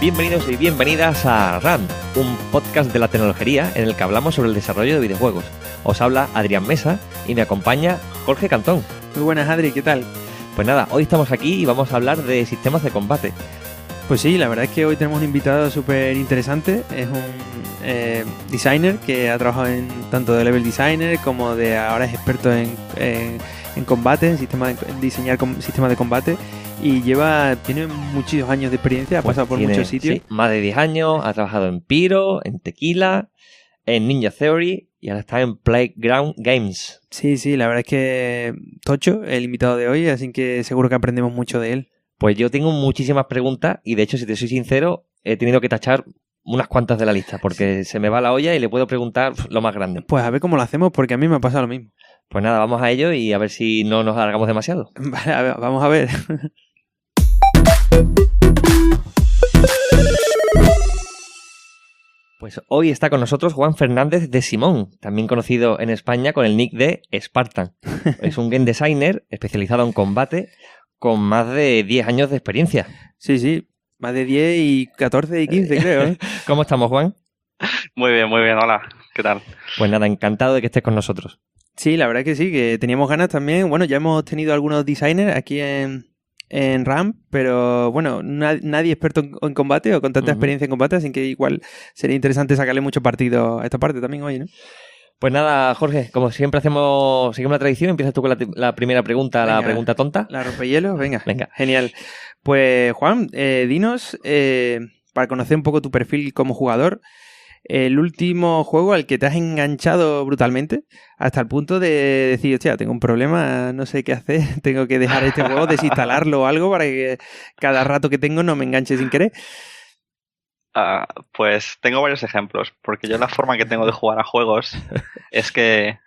Bienvenidos y bienvenidas a RAM, un podcast de la tecnología en el que hablamos sobre el desarrollo de videojuegos. Os habla Adrián Mesa y me acompaña Jorge Cantón. Muy buenas, Adri, ¿qué tal? Pues nada, hoy estamos aquí y vamos a hablar de sistemas de combate. Pues sí, la verdad es que hoy tenemos un invitado súper interesante. Es un designer que ha trabajado en tanto de level designer como de ahora es experto en combate, en diseñar sistemas de combate. Y tiene muchísimos años de experiencia, ha pasado por muchos sitios. Sí, más de 10 años, ha trabajado en Pyro, en Tequila, en Ninja Theory y ahora está en Playground Games. Sí, la verdad es que tocho el invitado de hoy, así que seguro que aprendemos mucho de él. Pues yo tengo muchísimas preguntas y de hecho, si te soy sincero, he tenido que tachar unas cuantas de la lista porque se me va la olla y le puedo preguntar lo más grande. Pues a ver cómo lo hacemos, porque a mí me ha pasado lo mismo. Pues nada, vamos a ello y a ver si no nos alargamos demasiado. Vale, a ver, vamos a ver. Pues hoy está con nosotros Juan Fernández de Simón, también conocido en España con el nick de Spartan. Es un game designer especializado en combate con más de 10 años de experiencia. Sí, más de 10 y 14 y 15 creo, ¿eh? ¿Cómo estamos, Juan? Muy bien, hola, ¿qué tal? Pues nada, encantado de que estés con nosotros. Sí, la verdad que sí, que teníamos ganas también. Bueno, ya hemos tenido algunos designers aquí en RAM, pero bueno, nadie experto en combate o con tanta experiencia en combate, así que igual sería interesante sacarle mucho partido a esta parte también hoy, ¿no? Pues nada, Jorge, como siempre seguimos la tradición, empiezas tú con la primera pregunta, venga, la pregunta tonta. La rompehielos, venga, genial. Pues Juan, dinos, para conocer un poco tu perfil como jugador, el último juego al que te has enganchado brutalmente hasta el punto de decir, hostia, tengo un problema, no sé qué hacer, tengo que dejar este juego, desinstalarlo o algo para que cada rato que tengo no me enganche sin querer. Pues tengo varios ejemplos, porque yo la forma que tengo de jugar a juegos es que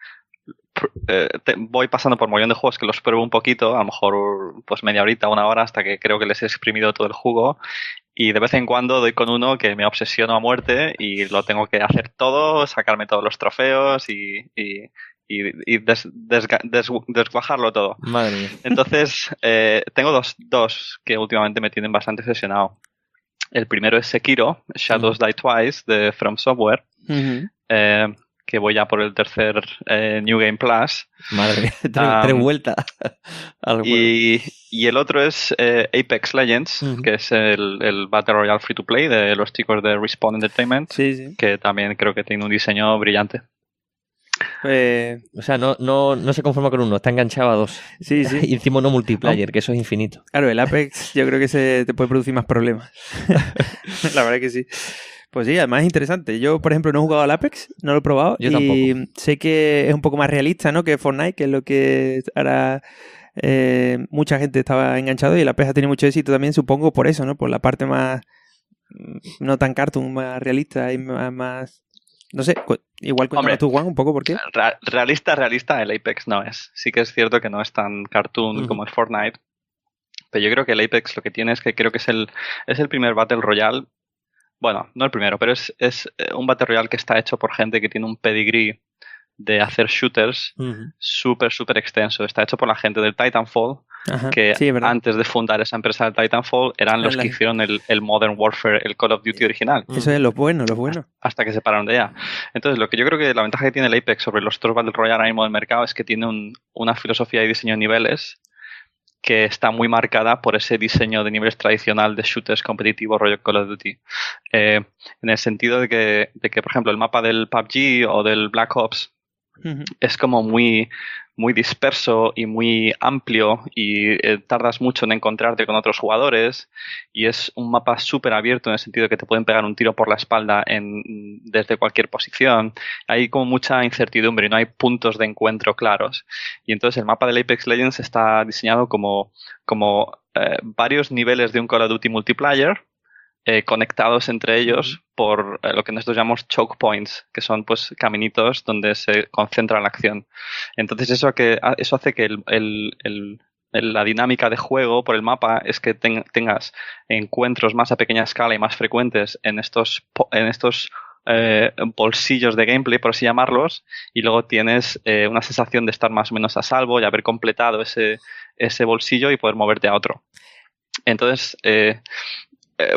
voy pasando por un montón de juegos que los pruebo un poquito, a lo mejor pues media horita, una hora, hasta que creo que les he exprimido todo el jugo. Y de vez en cuando doy con uno que me obsesiono a muerte y lo tengo que hacer todo, sacarme todos los trofeos y desguajarlo todo. Madre mía. Entonces, tengo dos que últimamente me tienen bastante obsesionado. El primero es Sekiro, Shadows Die Twice, de From Software, que voy ya por el tercer New Game Plus. Madre mía, tres vueltas. Y el otro es Apex Legends, que es el Battle Royale Free to Play de los chicos de Respawn Entertainment, que también creo que tiene un diseño brillante. O sea, no se conforma con uno, está enganchado a dos. Sí. Y encima no multiplayer, que eso es infinito. Claro, el Apex yo creo que te puede producir más problemas. La verdad que sí. Pues sí, además es interesante. Yo, por ejemplo, no he jugado al Apex, no lo he probado. Yo tampoco. Sé que es un poco más realista, ¿no? Que Fortnite, que es lo que ahora mucha gente estaba enganchado, y el Apex ha tenido mucho éxito también, supongo, por eso, ¿no? Por la parte más, no tan cartoon, más realista y más... No sé, igual cuéntanos tú, Juan, un poco por qué. Realista, el Apex no es. Sí que es cierto que no es tan cartoon como el Fortnite, pero yo creo que el Apex lo que tiene es que creo que es el primer Battle Royale. Bueno, no el primero, pero es un Battle Royale que está hecho por gente que tiene un pedigree de hacer shooters súper extenso. Está hecho por la gente del Titanfall, que antes de fundar esa empresa del Titanfall eran los que hicieron el Modern Warfare, el Call of Duty original. Eso es lo bueno. Hasta que se pararon de ella. Entonces, lo que yo creo que la ventaja que tiene el Apex sobre los otros Battle Royale ahora mismo del mercado es que tiene una filosofía y diseño de niveles que está muy marcada por ese diseño de niveles tradicional de shooters competitivos rollo Call of Duty. En el sentido de que, por ejemplo, el mapa del PUBG o del Black Ops es como muy disperso y muy amplio y tardas mucho en encontrarte con otros jugadores, y es un mapa súper abierto en el sentido de que te pueden pegar un tiro por la espalda desde cualquier posición. Hay como mucha incertidumbre y no hay puntos de encuentro claros. Y entonces el mapa del Apex Legends está diseñado como varios niveles de un Call of Duty multiplayer, conectados entre ellos por lo que nosotros llamamos choke points, que son pues caminitos donde se concentra la acción. Entonces eso hace que la dinámica de juego por el mapa es que tengas encuentros más a pequeña escala y más frecuentes en estos bolsillos de gameplay, por así llamarlos, y luego tienes una sensación de estar más o menos a salvo y haber completado ese bolsillo y poder moverte a otro. Entonces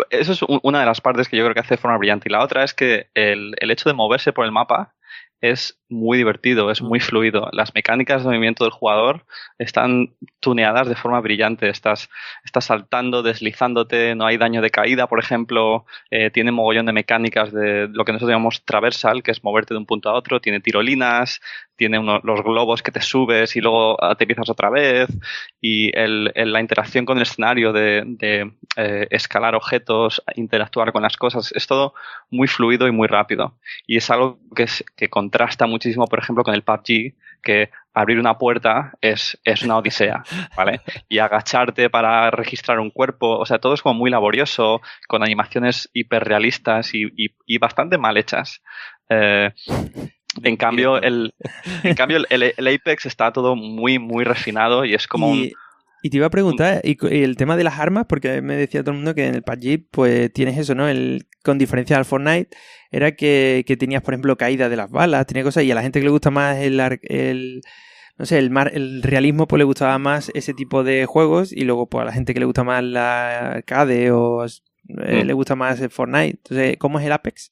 eso es una de las partes que yo creo que hace de forma brillante. Y la otra es que el hecho de moverse por el mapa es muy divertido, es muy fluido. Las mecánicas de movimiento del jugador están tuneadas de forma brillante. Estás saltando, deslizándote, no hay daño de caída, por ejemplo. Tiene mogollón de mecánicas de lo que nosotros llamamos traversal, que es moverte de un punto a otro. Tiene tirolinas, tiene los globos que te subes y luego aterrizas otra vez. Y la interacción con el escenario de escalar objetos, interactuar con las cosas, es todo muy fluido y muy rápido. Y es algo que contrasta muchísimo, por ejemplo, con el PUBG, que abrir una puerta es una odisea, ¿vale? Y agacharte para registrar un cuerpo, o sea, todo es como muy laborioso, con animaciones hiperrealistas y bastante mal hechas. En cambio, el Apex está todo muy, muy refinado y es como Y te iba a preguntar, y el tema de las armas, porque me decía todo el mundo que en el PUBG pues tienes eso, ¿no? Con diferencia al Fortnite, era que tenías, por ejemplo, caída de las balas, tenía cosas, y a la gente que le gusta más el realismo, pues le gustaba más ese tipo de juegos, y luego pues a la gente que le gusta más la arcade o le gusta más el Fortnite. Entonces, ¿cómo es el Apex?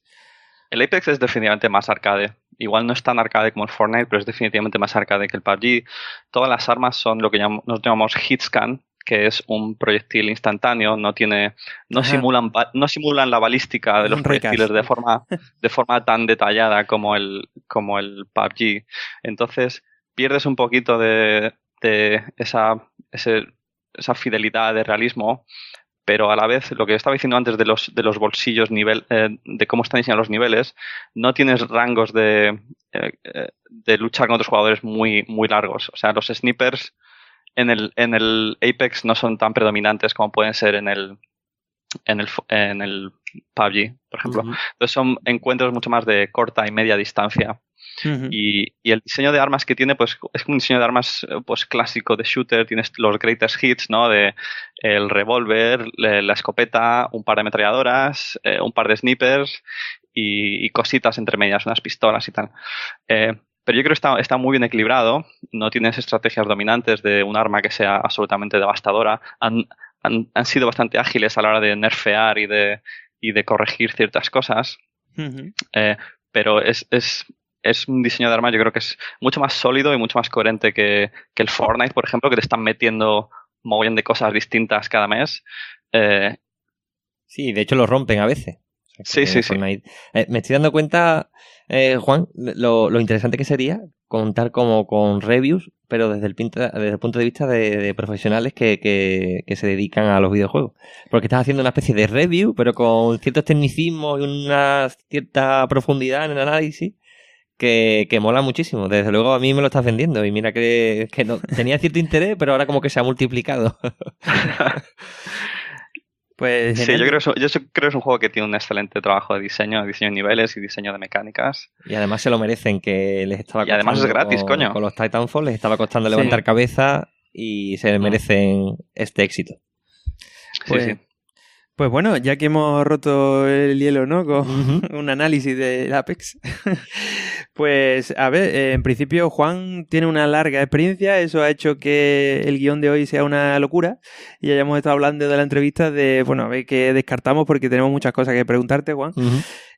El Apex es definitivamente más arcade. Igual no es tan arcade como el Fortnite, pero es definitivamente más arcade que el PUBG. Todas las armas son lo que nosotros llamamos hitscan, que es un proyectil instantáneo, no simulan la balística de los proyectiles de forma tan detallada como el PUBG. Entonces pierdes un poquito de esa fidelidad de realismo, pero a la vez, lo que estaba diciendo antes de los bolsillos, de cómo están diseñados los niveles, no tienes rangos de luchar con otros jugadores muy, muy largos. O sea, los snipers en el Apex no son tan predominantes como pueden ser en el PUBG, por ejemplo. Entonces son encuentros mucho más de corta y media distancia. Y el diseño de armas que tiene, pues es un diseño de armas pues clásico de shooter. Tienes los greatest hits, ¿no? De el revólver, la escopeta, un par de ametralladoras, un par de snipers y cositas entre medias, unas pistolas y tal. Pero yo creo que está muy bien equilibrado. No tienes estrategias dominantes de un arma que sea absolutamente devastadora. Han sido bastante ágiles a la hora de nerfear y de corregir ciertas cosas. Pero es un diseño de arma, yo creo que es mucho más sólido y mucho más coherente que el Fortnite, por ejemplo, que te están metiendo mogollón de cosas distintas cada mes. Sí, de hecho lo rompen a veces. O sea, sí. Me estoy dando cuenta, Juan, lo interesante que sería contar como con reviews, pero desde el punto de vista de profesionales que se dedican a los videojuegos. Porque estás haciendo una especie de review, pero con ciertos tecnicismos y una cierta profundidad en el análisis que mola muchísimo. Desde luego a mí me lo estás vendiendo y mira que no, tenía cierto interés, pero ahora como que se ha multiplicado. Pues sí, yo creo que es un juego que tiene un excelente trabajo de diseño de niveles y diseño de mecánicas. Y además se lo merecen, que les estaba costando. Y además es gratis, coño. Con los Titanfall les estaba costando levantar cabeza y se merecen este éxito. Sí. Pues bueno, ya que hemos roto el hielo, ¿no? Con un análisis del Apex, pues a ver, en principio Juan tiene una larga experiencia, eso ha hecho que el guión de hoy sea una locura y hayamos estado hablando de la entrevista a ver qué descartamos porque tenemos muchas cosas que preguntarte, Juan.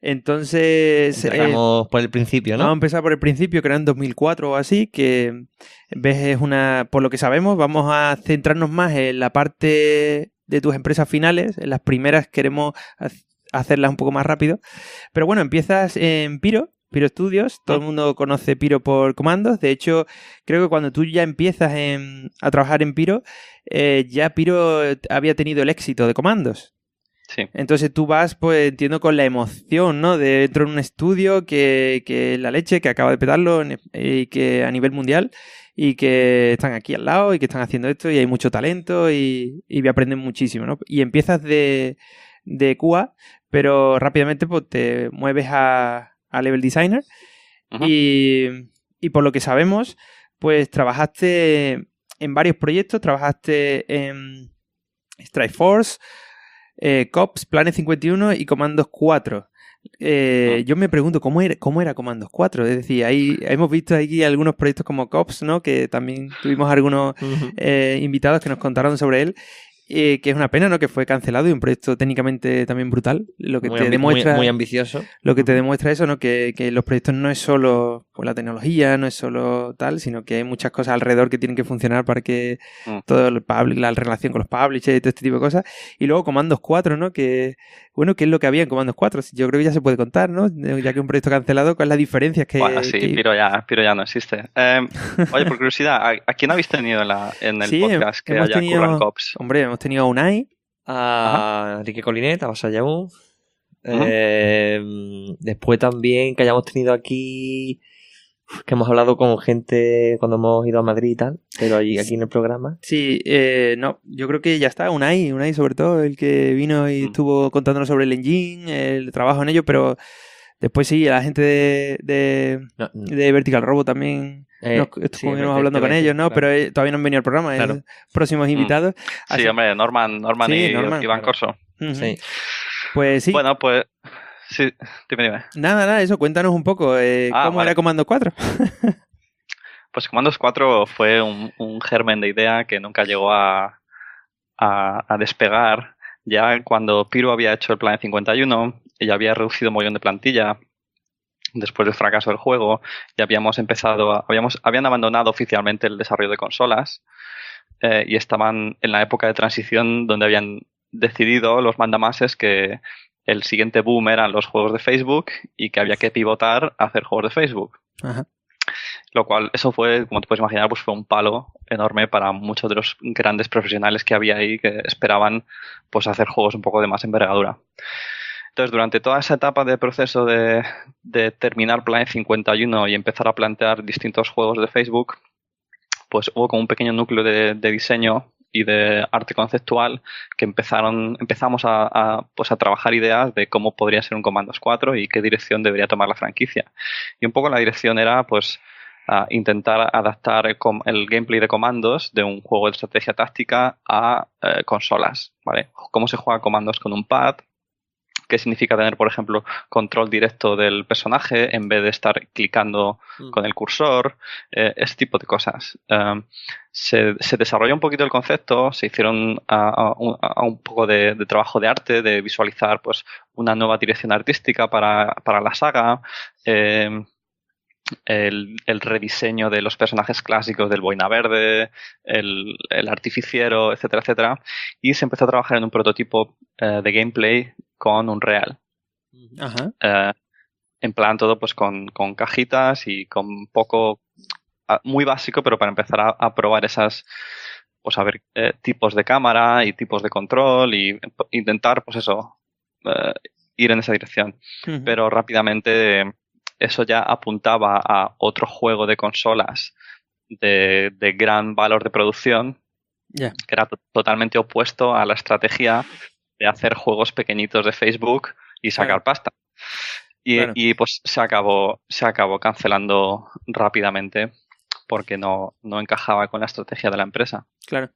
Entonces... Empezamos por el principio, ¿no? Vamos a empezar por el principio, que era en 2004 o así, que ves es por lo que sabemos, vamos a centrarnos más en la parte de tus empresas finales. En las primeras queremos hacerlas un poco más rápido. Pero bueno, empiezas en Pyro Studios. Todo el mundo conoce Pyro por comandos. De hecho, creo que cuando tú ya empiezas a trabajar en Pyro, ya Pyro había tenido el éxito de comandos. Sí. Entonces tú vas, pues entiendo, con la emoción, ¿no? De dentro de un estudio que la leche, que acaba de petarlo y que a nivel mundial, y que están aquí al lado y que están haciendo esto y hay mucho talento y aprenden muchísimo, ¿no? Y empiezas de QA, pero rápidamente pues, te mueves a Level Designer y por lo que sabemos, pues trabajaste en varios proyectos, trabajaste en Strike Force, Cops, Planet 51 y Comandos 4. Yo me pregunto ¿cómo era Comandos 4? Es decir, hemos visto aquí algunos proyectos como Cops, ¿no? Que también tuvimos algunos invitados que nos contaron sobre él. que es una pena, ¿no? Que fue cancelado y un proyecto técnicamente también brutal, lo que te demuestra... Muy ambicioso. Lo que te demuestra eso, ¿no? Que los proyectos no es solo pues, la tecnología, no es solo tal, sino que hay muchas cosas alrededor que tienen que funcionar para que todo la relación con los publishers y todo este tipo de cosas. Y luego Commandos 4, ¿no? Que, bueno, ¿qué es lo que había en Commandos 4? Yo creo que ya se puede contar, ¿no? Ya que un proyecto cancelado, ¿cuál es la diferencia? Bueno, sí, Piro ya no existe. Oye, por curiosidad, ¿a quién habéis tenido en el podcast que haya Curran Cops? Hombre, hemos tenido a Unai, a Enrique Colinet, a Basayaún. Después también que hayamos tenido aquí, que hemos hablado con gente cuando hemos ido a Madrid y tal, pero aquí en el programa. Sí, no, yo creo que ya está, Unai sobre todo, el que vino y estuvo contándonos sobre el engine, el trabajo en ello, pero después sí, la gente de Vertical Robot también estuvimos hablando con ellos, ¿no? Claro. Pero todavía no han venido al programa, claro. Próximos invitados. Sí, hombre, Norman y Iván claro. Corso. Sí. Pues sí. Bueno, pues sí, dime. Nada, eso, cuéntanos un poco, ¿cómo era Commandos 4? Pues Commandos 4 fue un germen de idea que nunca llegó a despegar. Ya cuando Piro había hecho el Planet 51, ella había reducido un montón de plantilla después del fracaso del juego, y habían abandonado oficialmente el desarrollo de consolas y estaban en la época de transición donde habían decidido los mandamases que el siguiente boom eran los juegos de Facebook y que había que pivotar a hacer juegos de Facebook. Ajá. Lo cual, eso fue, como te puedes imaginar, pues fue un palo enorme para muchos de los grandes profesionales que había ahí que esperaban pues hacer juegos un poco de más envergadura. Entonces, durante toda esa etapa de proceso de terminar Planet 51 y empezar a plantear distintos juegos de Facebook, pues hubo como un pequeño núcleo de diseño y de arte conceptual que empezamos a trabajar ideas de cómo podría ser un Commandos 4 y qué dirección debería tomar la franquicia. Y un poco la dirección era pues intentar adaptar el gameplay de comandos de un juego de estrategia táctica a consolas, ¿vale? Cómo se juega comandos con un pad, qué significa tener, por ejemplo, control directo del personaje en vez de estar clicando con el cursor, ese tipo de cosas. Se desarrolló un poquito el concepto, se hicieron un poco de trabajo de arte, de visualizar pues una nueva dirección artística para la saga, el rediseño de los personajes clásicos del Boina Verde, el artificiero, etcétera, etcétera, y se empezó a trabajar en un prototipo de gameplay con Unreal. Ajá. En plan todo pues con cajitas y con poco, muy básico, pero para empezar a probar esas, pues a ver tipos de cámara y tipos de control y intentar pues eso, ir en esa dirección. Uh-huh. Pero rápidamente eso ya apuntaba a otro juego de consolas de gran valor de producción, que era totalmente opuesto a la estrategia de hacer juegos pequeñitos de Facebook y sacar pasta. Y pues se acabó cancelando rápidamente porque no encajaba con la estrategia de la empresa. Claro.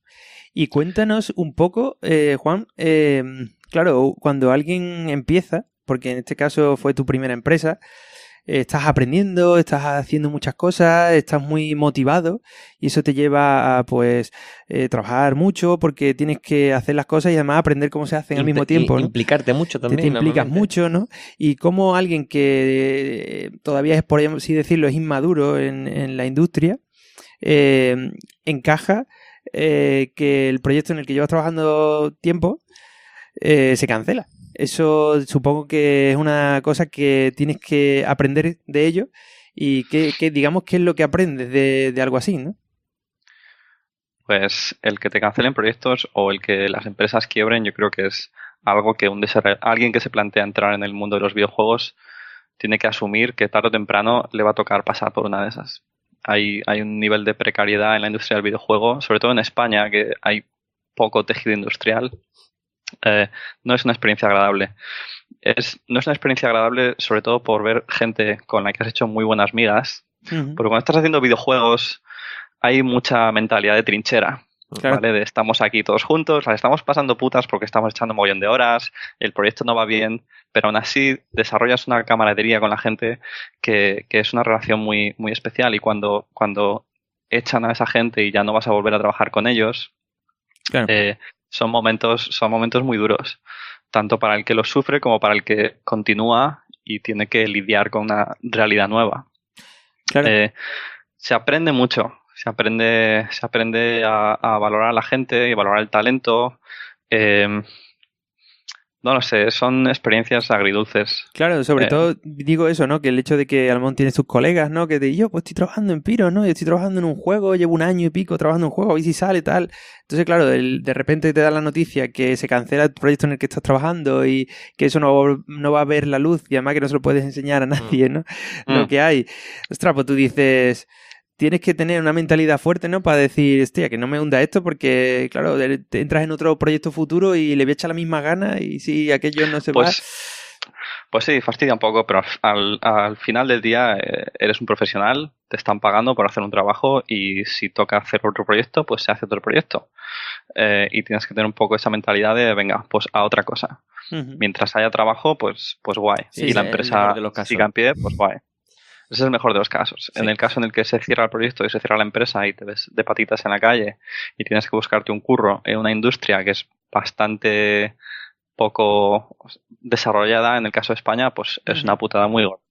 Y cuéntanos un poco, Juan, claro, cuando alguien empieza, porque en este caso fue tu primera empresa, estás aprendiendo, estás haciendo muchas cosas, estás muy motivado y eso te lleva a pues trabajar mucho porque tienes que hacer las cosas y además aprender cómo se hacen al mismo tiempo, ¿no? Implicarte mucho también. Te implicas mucho, ¿no? Y como alguien que todavía es, por así decirlo, es inmaduro en la industria, encaja que el proyecto en el que llevas trabajando tiempo se cancela. Eso supongo que es una cosa que tienes que aprender de ello y que digamos que es lo que aprendes de algo así, ¿no? Pues el que te cancelen proyectos o el que las empresas quiebren, yo creo que es algo que alguien que se plantea entrar en el mundo de los videojuegos tiene que asumir que tarde o temprano le va a tocar pasar por una de esas. Hay un nivel de precariedad en la industria del videojuego, sobre todo en España, que hay poco tejido industrial. No es una experiencia agradable. No es una experiencia agradable sobre todo por ver gente con la que has hecho muy buenas migas, porque cuando estás haciendo videojuegos hay mucha mentalidad de trinchera, ¿vale? De estamos aquí todos juntos, las estamos pasando putas porque estamos echando un montón de horas, el proyecto no va bien, pero aún así desarrollas una camaradería con la gente que es una relación muy, muy especial, y cuando echan a esa gente y ya no vas a volver a trabajar con ellos, son momentos muy duros, tanto para el que los sufre como para el que continúa y tiene que lidiar con una realidad nueva. Claro. Se aprende mucho, se aprende a valorar a la gente y valorar el talento. No lo sé, son experiencias agridulces. Claro, sobre todo digo eso, ¿no? Que el hecho de que Almón tiene sus colegas, ¿no? Que yo pues estoy trabajando en Piro, ¿no? Yo estoy trabajando en un juego, llevo 1 año y pico trabajando en un juego, a ver si sale tal. Entonces, claro, de repente te da la noticia que se cancela el proyecto en el que estás trabajando y que eso no va a ver la luz y además que no se lo puedes enseñar a nadie, ¿no? Lo que hay. Ostras, pues tú dices... Tienes que tener una mentalidad fuerte, ¿no? Para decir, hostia, que no me hunda esto porque, claro, te entras en otro proyecto futuro y le voy a echar la misma gana y si aquello no se va... Pues sí, fastidia un poco, pero al final del día eres un profesional, te están pagando por hacer un trabajo y si toca hacer otro proyecto, pues se hace otro proyecto. Y tienes que tener un poco esa mentalidad de, venga, pues a otra cosa. Mientras haya trabajo, pues guay. Sí, y la empresa siga en pie, pues guay. Ese es el mejor de los casos. Sí. En el caso en el que se cierra el proyecto y se cierra la empresa y te ves de patitas en la calle y tienes que buscarte un curro en una industria que es bastante poco desarrollada, en el caso de España, pues es una putada muy gorda.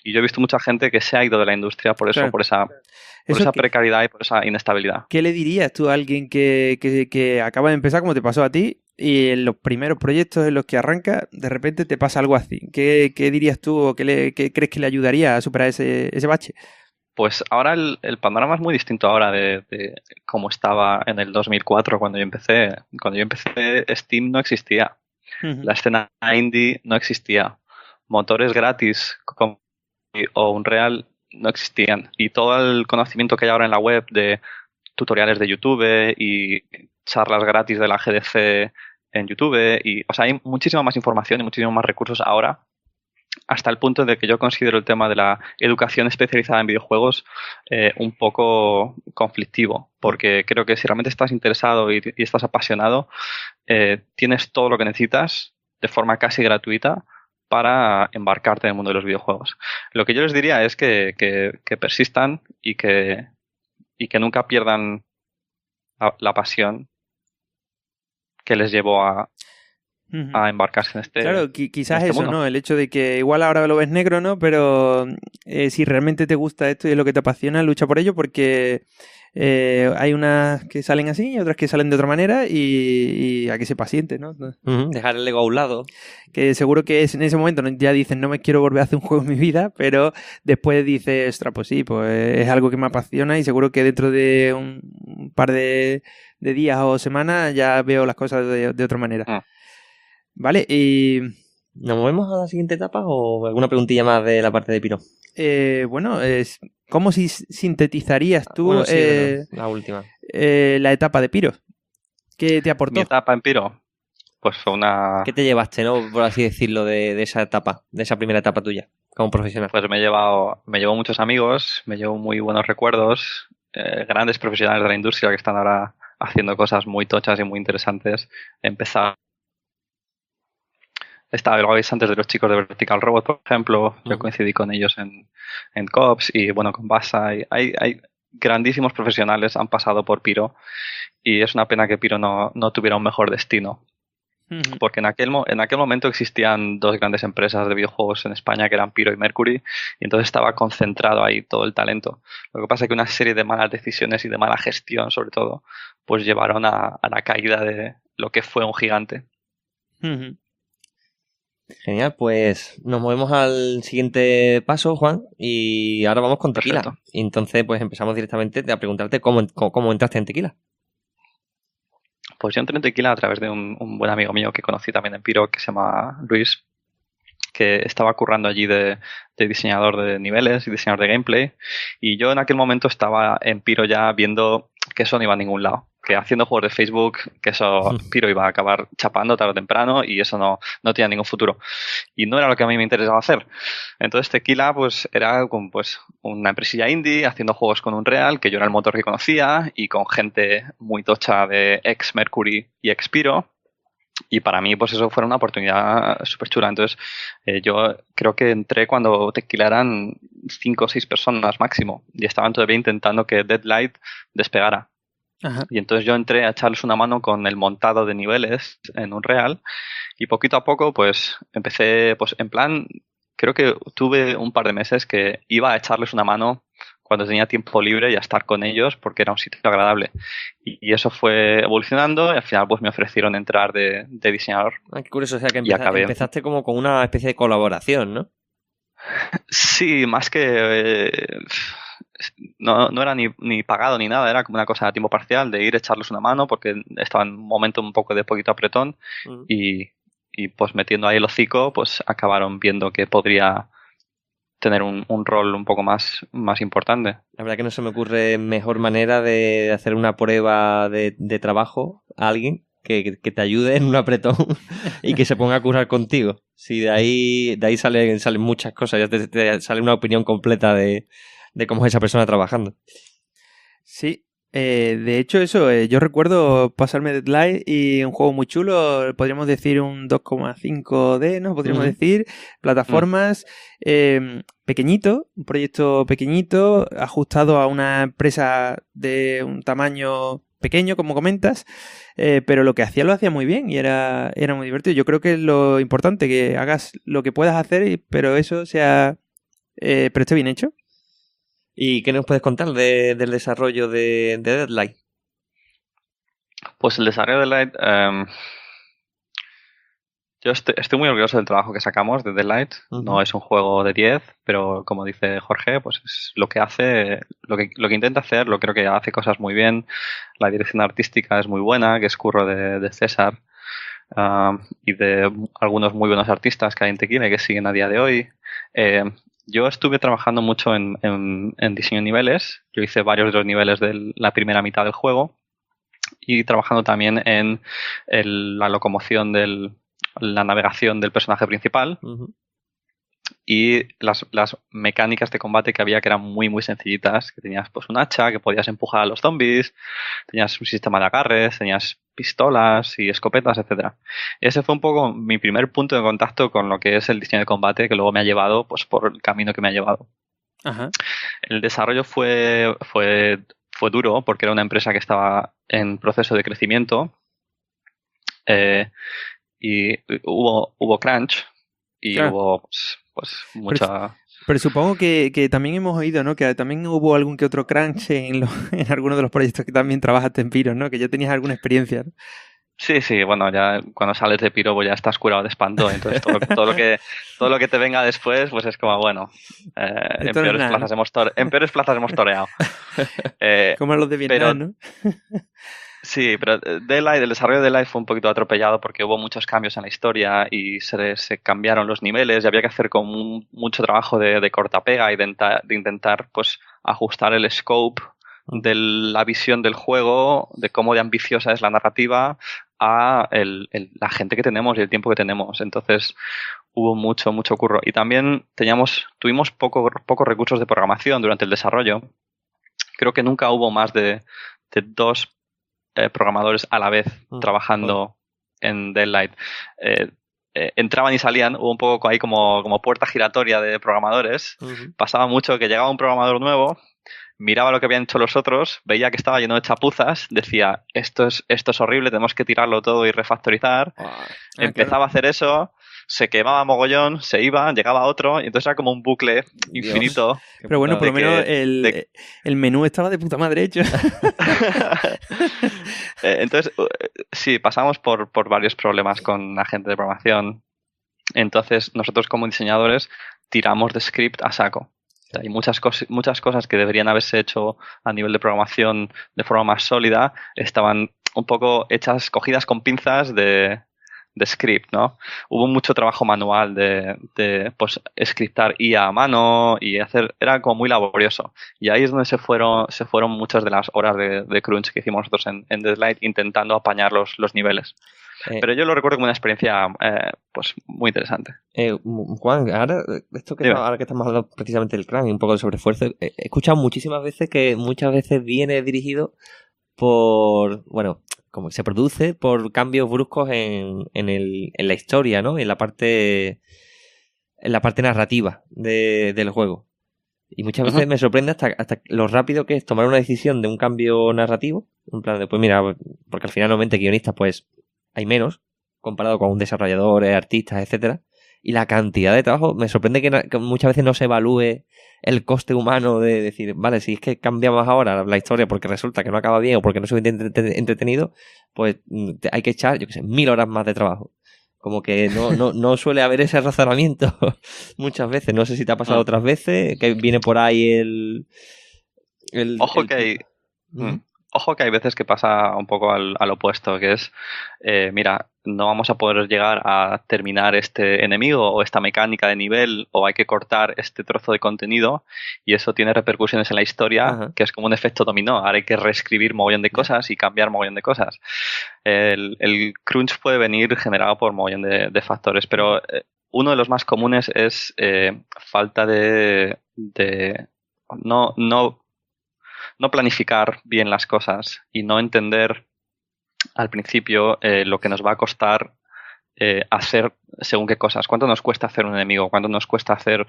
Y yo he visto mucha gente que se ha ido de la industria por eso, claro. por esa precariedad y por esa inestabilidad. ¿Qué le dirías tú a alguien que acaba de empezar, como te pasó a ti, y en los primeros proyectos en los que arranca, de repente te pasa algo así? ¿Qué dirías tú o qué crees que le ayudaría a superar ese bache? Pues ahora el panorama es muy distinto ahora de cómo estaba en el 2004 cuando yo empecé. Cuando yo empecé, Steam no existía. La escena indie no existía. Motores gratis o Unreal no existían. Y todo el conocimiento que hay ahora en la web de tutoriales de YouTube y charlas gratis de la GDC en YouTube. O sea, hay muchísima más información y muchísimos más recursos ahora, hasta el punto de que yo considero el tema de la educación especializada en videojuegos un poco conflictivo, porque creo que si realmente estás interesado y estás apasionado, tienes todo lo que necesitas de forma casi gratuita para embarcarte en el mundo de los videojuegos. Lo que yo les diría es que persistan y que nunca pierdan la pasión que les llevó a embarcarse en este Claro, quizás en este eso, mundo. ¿no? El hecho de que igual ahora lo ves negro, ¿no? Pero si realmente te gusta esto y es lo que te apasiona, lucha por ello porque hay unas que salen así y otras que salen de otra manera y hay que ser paciente, ¿no? Dejar el ego a un lado. Que seguro que en ese momento ya dices, no me quiero volver a hacer un juego en mi vida, pero después dices, ostras, pues sí, pues es algo que me apasiona y seguro que dentro de un par de días o semanas ya veo las cosas de otra manera. Vale, y... ¿Nos movemos a la siguiente etapa o alguna preguntilla más de la parte de Piro? Bueno, ¿cómo sintetizarías tú bueno, sí, la última? La etapa de Piro? ¿Qué te aportó? Mi etapa en Piro, pues fue una... ¿Qué te llevaste, no? Por así decirlo, de esa etapa, de esa primera etapa tuya como profesional. Pues me llevo muchos amigos, me llevo muy buenos recuerdos, grandes profesionales de la industria que están ahora haciendo cosas muy tochas y muy interesantes. Lo habéis antes de los chicos de Vertical Robot, por ejemplo. Yo coincidí con ellos en COPS y bueno, con Basa. Hay grandísimos profesionales, han pasado por Piro y es una pena que Piro no tuviera un mejor destino. Porque en aquel momento existían 2 grandes empresas de videojuegos en España que eran Piro y Mercury y entonces estaba concentrado ahí todo el talento. Lo que pasa es que una serie de malas decisiones y de mala gestión, sobre todo, pues llevaron a la caída de lo que fue un gigante. Genial, pues nos movemos al siguiente paso, Juan, y ahora vamos con Tequila. Perfecto. Y entonces pues empezamos directamente a preguntarte cómo entraste en Tequila. Pues yo entré en Tequila a través de un buen amigo mío que conocí también en Piro, que se llama Luis, que estaba currando allí de diseñador de niveles y diseñador de gameplay. Y yo en aquel momento estaba en Piro ya viendo que eso no iba a ningún lado. Que haciendo juegos de Facebook, que eso Piro iba a acabar chapando tarde o temprano y eso no tenía ningún futuro. Y no era lo que a mí me interesaba hacer. Entonces Tequila pues era pues una empresilla indie haciendo juegos con Unreal, que yo era el motor que conocía y con gente muy tocha de ex Mercury y ex Piro. Y para mí, pues eso fue una oportunidad súper chula. Entonces, yo creo que entré cuando Tequila eran 5 o 6 personas máximo. Y estaban todavía intentando que Deadlight despegara. Ajá. Y entonces yo entré a echarles una mano con el montado de niveles en Unreal y poquito a poco pues empecé, pues en plan, creo que tuve un par de meses que iba a echarles una mano cuando tenía tiempo libre y a estar con ellos porque era un sitio agradable. Y eso fue evolucionando y al final pues me ofrecieron entrar de diseñador. Qué curioso, o sea que acabé. empezaste como con una especie de colaboración, ¿no? Sí, más que... no era ni pagado ni nada, era como una cosa a tiempo parcial de ir a echarles una mano porque estaba en un momento un poco de poquito apretón y pues metiendo ahí el hocico pues acabaron viendo que podría tener un rol un poco más importante. La verdad que no se me ocurre mejor manera de hacer una prueba de trabajo a alguien que te ayude en un apretón y que se ponga a currar contigo. Si de ahí salen muchas cosas, ya te sale una opinión completa de cómo es esa persona trabajando. Sí, de hecho eso, yo recuerdo pasarme Deadlight y un juego muy chulo, podríamos decir un 2,5D, ¿no? Podríamos decir, plataformas, pequeñito, un proyecto pequeñito, ajustado a una empresa de un tamaño pequeño, como comentas, pero lo que hacía lo hacía muy bien y era muy divertido. Yo creo que es lo importante, que hagas lo que puedas hacer, pero eso sea, pero esté bien hecho. ¿Y qué nos puedes contar del desarrollo de Deadlight? Pues el desarrollo de Deadlight... yo estoy muy orgulloso del trabajo que sacamos de Deadlight. No es un juego de 10, pero como dice Jorge, pues es lo que hace, lo que intenta hacer, lo creo que hace cosas muy bien. La dirección artística es muy buena, que es curro de César y de algunos muy buenos artistas que hay en Tequila que siguen a día de hoy. Yo estuve trabajando mucho en diseño de niveles. Yo hice varios de los niveles de la primera mitad del juego y trabajando también en la locomoción la navegación del personaje principal y las mecánicas de combate que había que eran muy muy sencillitas, que tenías pues un hacha, que podías empujar a los zombies, tenías un sistema de agarres, tenías pistolas y escopetas, etcétera. Ese fue un poco mi primer punto de contacto con lo que es el diseño de combate, que luego me ha llevado pues por el camino que me ha llevado. Ajá. El desarrollo fue duro porque era una empresa que estaba en proceso de crecimiento y hubo crunch y claro. Hubo pues mucha... Pero supongo que también hemos oído, ¿no? Que también hubo algún que otro crunch en algunos de los proyectos que también trabajaste en Piro, ¿no? Que ya tenías alguna experiencia, ¿no? Sí, bueno, ya cuando sales de Piro pues ya estás curado de espanto, entonces todo lo que te venga después pues es como, bueno, en peores plazas hemos toreado. Como los de Vietnam, ¿no? Sí, pero el desarrollo de Deadlight fue un poquito atropellado porque hubo muchos cambios en la historia y se cambiaron los niveles y había que hacer como mucho trabajo de cortapega y de intentar pues ajustar el scope de la visión del juego, de cómo de ambiciosa es la narrativa a la gente que tenemos y el tiempo que tenemos. Entonces hubo mucho curro. Y también tuvimos pocos recursos de programación durante el desarrollo. Creo que nunca hubo más de 2 programadores a la vez trabajando en Deadlight. Entraban y salían, hubo un poco ahí como puerta giratoria de programadores. Pasaba mucho que llegaba un programador nuevo, miraba lo que habían hecho los otros, veía que estaba lleno de chapuzas, decía, esto es horrible, tenemos que tirarlo todo y refactorizar. Empezaba a hacer eso, se quemaba mogollón, se iba, llegaba otro, y entonces era como un bucle infinito. Pero bueno, por lo menos el menú estaba de puta madre hecho. Entonces, sí, pasamos por varios problemas con la gente de programación. Entonces, nosotros como diseñadores tiramos de script a saco. Hay muchas cosas que deberían haberse hecho a nivel de programación de forma más sólida, estaban un poco cogidas con pinzas de script, ¿no? Hubo mucho trabajo manual de pues scriptar IA a mano y era como muy laborioso. Y ahí es donde se fueron muchas de las horas de crunch que hicimos nosotros en Deadlight intentando apañar los niveles. Pero yo lo recuerdo como una experiencia pues muy interesante. Juan, ahora que estamos hablando precisamente del crunch y un poco de sobreesfuerzo, he escuchado muchísimas veces que muchas veces viene dirigido por, bueno, como que se produce por cambios bruscos en la historia, ¿no? En la parte narrativa del juego. Y muchas veces me sorprende hasta lo rápido que es tomar una decisión de un cambio narrativo En plan de, pues mira, porque al final normalmente guionistas pues hay menos comparado con desarrolladores, artistas, etcétera. Y la cantidad de trabajo, me sorprende que muchas veces no se evalúe el coste humano de decir, vale, si es que cambiamos ahora la historia porque resulta que no acaba bien o porque no es suficientemente entretenido, pues hay que echar, yo qué sé, 1000 horas más de trabajo. Como que no suele haber ese razonamiento muchas veces. No sé si te ha pasado otras veces, que viene por ahí el Ojo que hay... Ojo que hay veces que pasa un poco al opuesto, que es, mira, no vamos a poder llegar a terminar este enemigo o esta mecánica de nivel o hay que cortar este trozo de contenido y eso tiene repercusiones en la historia, que es como un efecto dominó. Ahora hay que reescribir mogollón de cosas y cambiar mogollón de cosas. El crunch puede venir generado por mogollón de factores, pero uno de los más comunes es falta de no planificar bien las cosas y no entender al principio lo que nos va a costar hacer según qué cosas. ¿Cuánto nos cuesta hacer un enemigo? ¿Cuánto nos cuesta hacer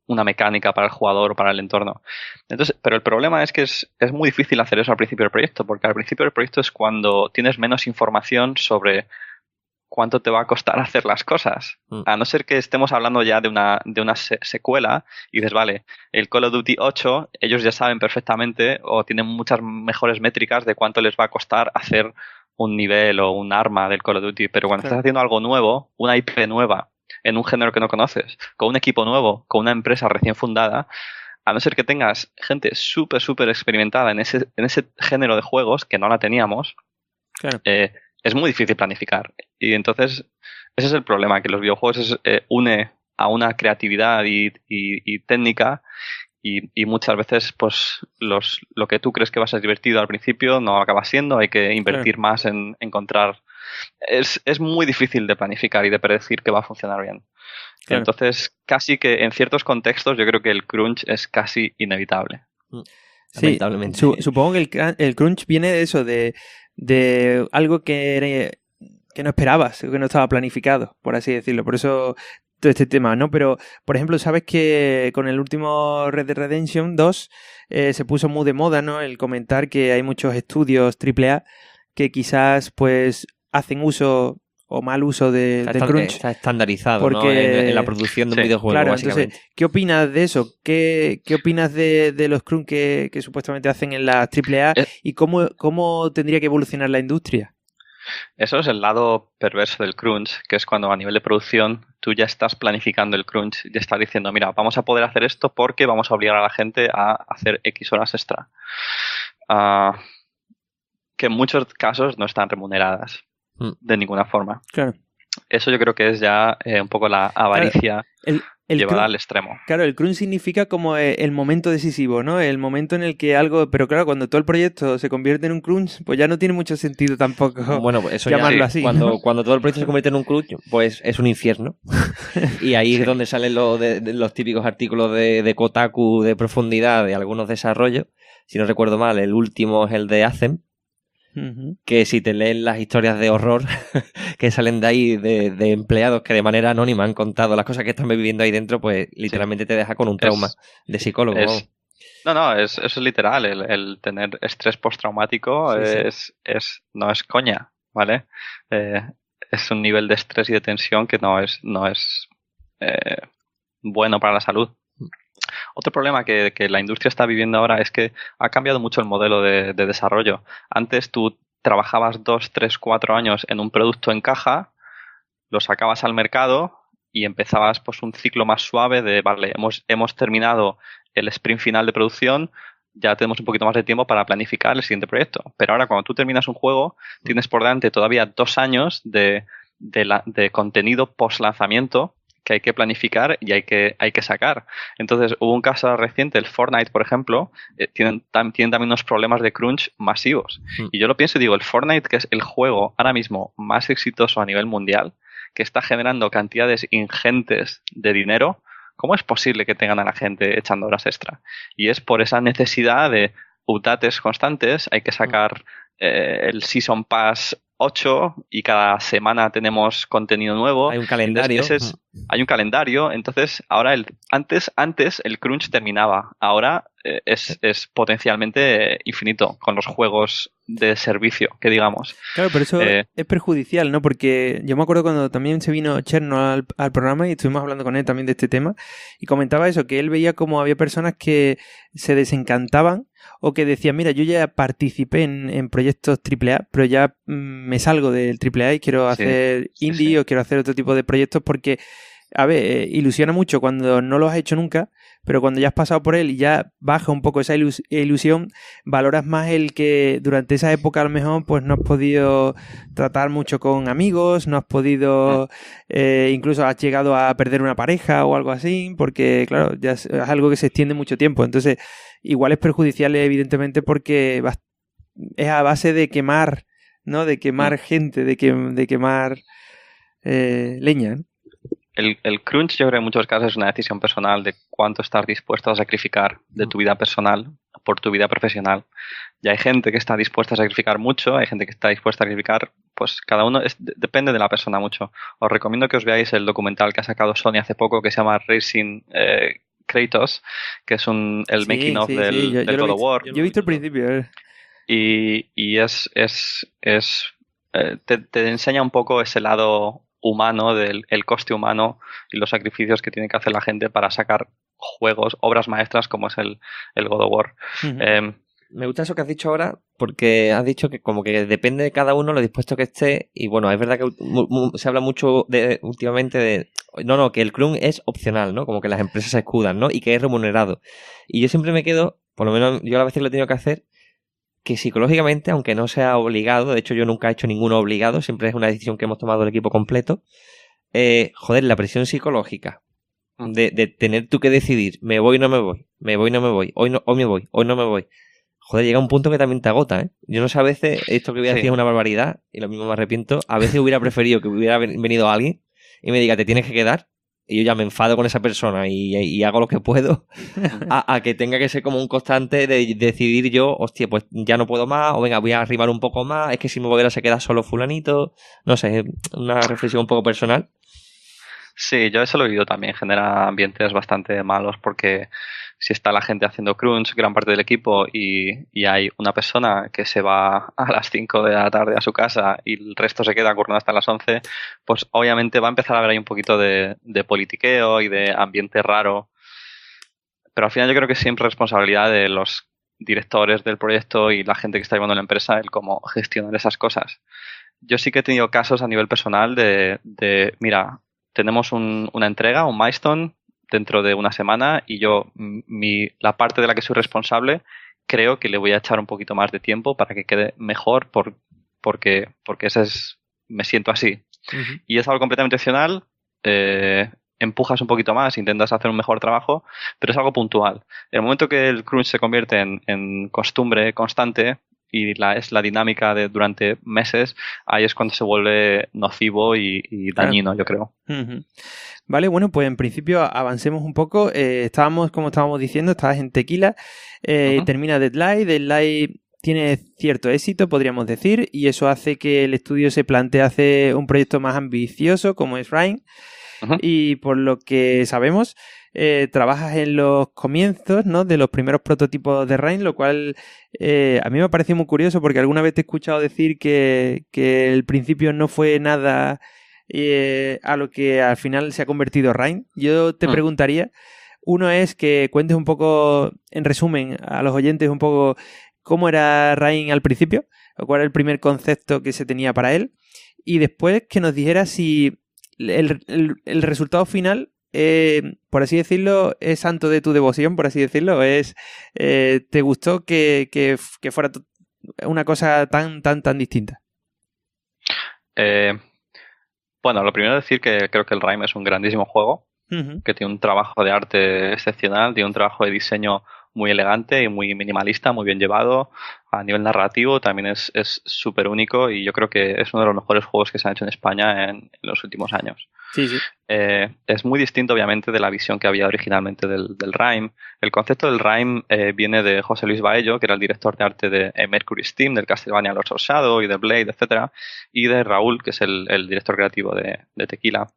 una mecánica para el jugador o para el entorno? Entonces, pero el problema es que es muy difícil hacer eso al principio del proyecto, porque al principio del proyecto es cuando tienes menos información sobre cuánto te va a costar hacer las cosas. A no ser que estemos hablando ya de una secuela y dices, vale, el Call of Duty 8, ellos ya saben perfectamente o tienen muchas mejores métricas de cuánto les va a costar hacer un nivel o un arma del Call of Duty. Pero cuando estás haciendo algo nuevo, una IP nueva, en un género que no conoces, con un equipo nuevo, con una empresa recién fundada, a no ser que tengas gente súper experimentada en ese género de juegos, que no la teníamos, es muy difícil planificar. Y entonces, ese es el problema, que los videojuegos une a una creatividad y técnica y muchas veces pues lo que tú crees que va a ser divertido al principio no acaba siendo, hay que invertir más en encontrar... Es muy difícil de planificar y de predecir que va a funcionar bien. Entonces, casi que en ciertos contextos yo creo que el crunch es casi inevitable. Sí, supongo que el crunch viene de eso, de algo que no esperabas, que no estaba planificado, por así decirlo. Por eso todo este tema, ¿no? Pero, por ejemplo, sabes que con el último Red Dead Redemption 2 se puso muy de moda, ¿no? El comentar que hay muchos estudios AAA que quizás pues hacen uso o mal uso del crunch. Está estandarizado, porque, ¿no? En la producción de un videojuego, claro, básicamente. Entonces, ¿qué opinas de eso? ¿Qué opinas de los crunch que supuestamente hacen en las AAA y cómo tendría que evolucionar la industria? Eso es el lado perverso del crunch, que es cuando a nivel de producción tú ya estás planificando el crunch, ya estás diciendo, mira, vamos a poder hacer esto porque vamos a obligar a la gente a hacer X horas extra. Que en muchos casos no están remuneradas de ninguna forma. Claro. Eso yo creo que es ya un poco la avaricia llevada al extremo. Claro, el crunch significa como el momento decisivo, ¿no? El momento en el que algo... Pero claro, cuando todo el proyecto se convierte en un crunch, pues ya no tiene mucho sentido tampoco eso llamarlo ya, así. Cuando todo el proyecto se convierte en un crunch, pues es un infierno. Y ahí es donde salen los típicos artículos de Kotaku de profundidad de algunos desarrollos. Si no recuerdo mal, el último es el de Anthem. Que si te leen las historias de horror que salen de ahí de empleados que de manera anónima han contado las cosas que están viviendo ahí dentro, pues literalmente te deja con un trauma de psicólogo. Eso es literal. El tener estrés postraumático no es coña, ¿vale? Es un nivel de estrés y de tensión que no es bueno para la salud. Otro problema que la industria está viviendo ahora es que ha cambiado mucho el modelo de desarrollo. Antes tú trabajabas 2, 3, 4 años en un producto en caja, lo sacabas al mercado y empezabas pues un ciclo más suave de, vale, hemos terminado el sprint final de producción, ya tenemos un poquito más de tiempo para planificar el siguiente proyecto. Pero ahora cuando tú terminas un juego, tienes por delante todavía 2 años de contenido post lanzamiento que hay que planificar y hay que sacar. Entonces, hubo un caso reciente, el Fortnite, por ejemplo, tienen también unos problemas de crunch masivos. Y yo lo pienso y digo, el Fortnite, que es el juego ahora mismo más exitoso a nivel mundial, que está generando cantidades ingentes de dinero, ¿cómo es posible que tengan a la gente echando horas extra? Y es por esa necesidad de updates constantes, hay que sacar el Season Pass 8 y cada semana tenemos contenido nuevo. Hay un calendario. Entonces, hay un calendario, entonces ahora antes el crunch terminaba, ahora es potencialmente infinito con los juegos de servicio, que digamos. Claro, pero eso es perjudicial, ¿no? Porque yo me acuerdo cuando también se vino Cherno al programa y estuvimos hablando con él también de este tema y comentaba eso, que él veía como había personas que se desencantaban o que decían, mira, yo ya participé en proyectos AAA, pero ya me salgo del AAA y quiero hacer indie o quiero hacer otro tipo de proyectos porque, a ver, ilusiona mucho cuando no lo has hecho nunca, pero cuando ya has pasado por él y ya baja un poco esa ilusión, valoras más el que durante esa época a lo mejor pues no has podido tratar mucho con amigos, no has podido, incluso has llegado a perder una pareja o algo así, porque claro, ya es algo que se extiende mucho tiempo. Entonces, igual es perjudicial evidentemente porque es a base de quemar, ¿no? De quemar gente, de quemar leña, ¿no? El crunch yo creo que en muchos casos es una decisión personal de cuánto estás dispuesto a sacrificar de tu vida personal por tu vida profesional. Y hay gente que está dispuesta a sacrificar mucho, hay gente que está dispuesta a sacrificar, pues cada uno depende de la persona mucho. Os recomiendo que os veáis el documental que ha sacado Sony hace poco que se llama Racing Kratos, que es el making of del God of War. Yo he visto el principio. Y te enseña un poco ese lado humano, el coste humano y los sacrificios que tiene que hacer la gente para sacar juegos, obras maestras como es el God of War. Me gusta eso que has dicho ahora, porque has dicho que como que depende de cada uno lo dispuesto que esté, y bueno, es verdad que se habla mucho últimamente de, que el crunch es opcional, ¿no? Como que las empresas se escudan, ¿no? Y que es remunerado. Y yo siempre me quedo, por lo menos yo a veces lo he tenido que hacer, que psicológicamente, aunque no sea obligado, de hecho yo nunca he hecho ninguno obligado, siempre es una decisión que hemos tomado el equipo completo, la presión psicológica de tener tú que decidir, me voy o no me voy, me voy o no me voy, hoy me voy, hoy no me voy. Joder, llega un punto que también te agota, ¿eh? Yo no sé, a veces esto que voy a decir es una barbaridad y lo mismo me arrepiento. A veces hubiera preferido que hubiera venido alguien y me diga, te tienes que quedar, y yo ya me enfado con esa persona y hago lo que puedo, a que tenga que ser como un constante de decidir yo, hostia, pues ya no puedo más, o venga, voy a arrimar un poco más, es que si me voy a se queda solo fulanito, no sé, una reflexión un poco personal. Sí, yo eso lo he vivido también, genera ambientes bastante malos porque si está la gente haciendo crunch, gran parte del equipo, y hay una persona que se va a las 5 de la tarde a su casa y el resto se queda currando hasta las 11, pues obviamente va a empezar a haber ahí un poquito de politiqueo y de ambiente raro. Pero al final yo creo que es siempre responsabilidad de los directores del proyecto y la gente que está llevando la empresa el cómo gestionar esas cosas. Yo sí que he tenido casos a nivel personal de mira, tenemos una entrega, un milestone dentro de una semana y yo, la parte de la que soy responsable, creo que le voy a echar un poquito más de tiempo para que quede mejor porque me siento así. Uh-huh. Y es algo completamente opcional, empujas un poquito más, intentas hacer un mejor trabajo, pero es algo puntual. En el momento que el crunch se convierte en costumbre constante y es la dinámica de durante meses, ahí es cuando se vuelve nocivo y dañino, yo creo. Uh-huh. Vale, bueno, pues en principio avancemos un poco. Como estábamos diciendo, estabas en Tequila, uh-huh. Termina Deadlight. Deadlight tiene cierto éxito, podríamos decir, y eso hace que el estudio se plantee hacer un proyecto más ambicioso como es Rain. Uh-huh. Y por lo que sabemos, trabajas en los comienzos, ¿no?, de los primeros prototipos de Rain, lo cual a mí me ha parecido muy curioso porque alguna vez te he escuchado decir que el principio no fue nada a lo que al final se ha convertido Rain. Yo te preguntaría, uno es que cuentes un poco, en resumen, a los oyentes un poco cómo era Rain al principio, o cuál era el primer concepto que se tenía para él, y después que nos dijeras si el resultado final, por así decirlo, es santo de tu devoción, por así decirlo, ¿te gustó que fuera una cosa tan distinta? Bueno, lo primero es decir que creo que el Rain es un grandísimo juego, uh-huh. que tiene un trabajo de arte excepcional, tiene un trabajo de diseño muy elegante y muy minimalista, muy bien llevado. A nivel narrativo también es súper único y yo creo que es uno de los mejores juegos que se han hecho en España en los últimos años. Sí, sí. Es muy distinto, obviamente, de la visión que había originalmente del Rain. El concepto del Rain viene de José Luis Baello, que era el director de arte de Mercury Steam, del Castlevania Lords of Shadow y de Blade, etcétera, y de Raúl, que es el director creativo de Tequila.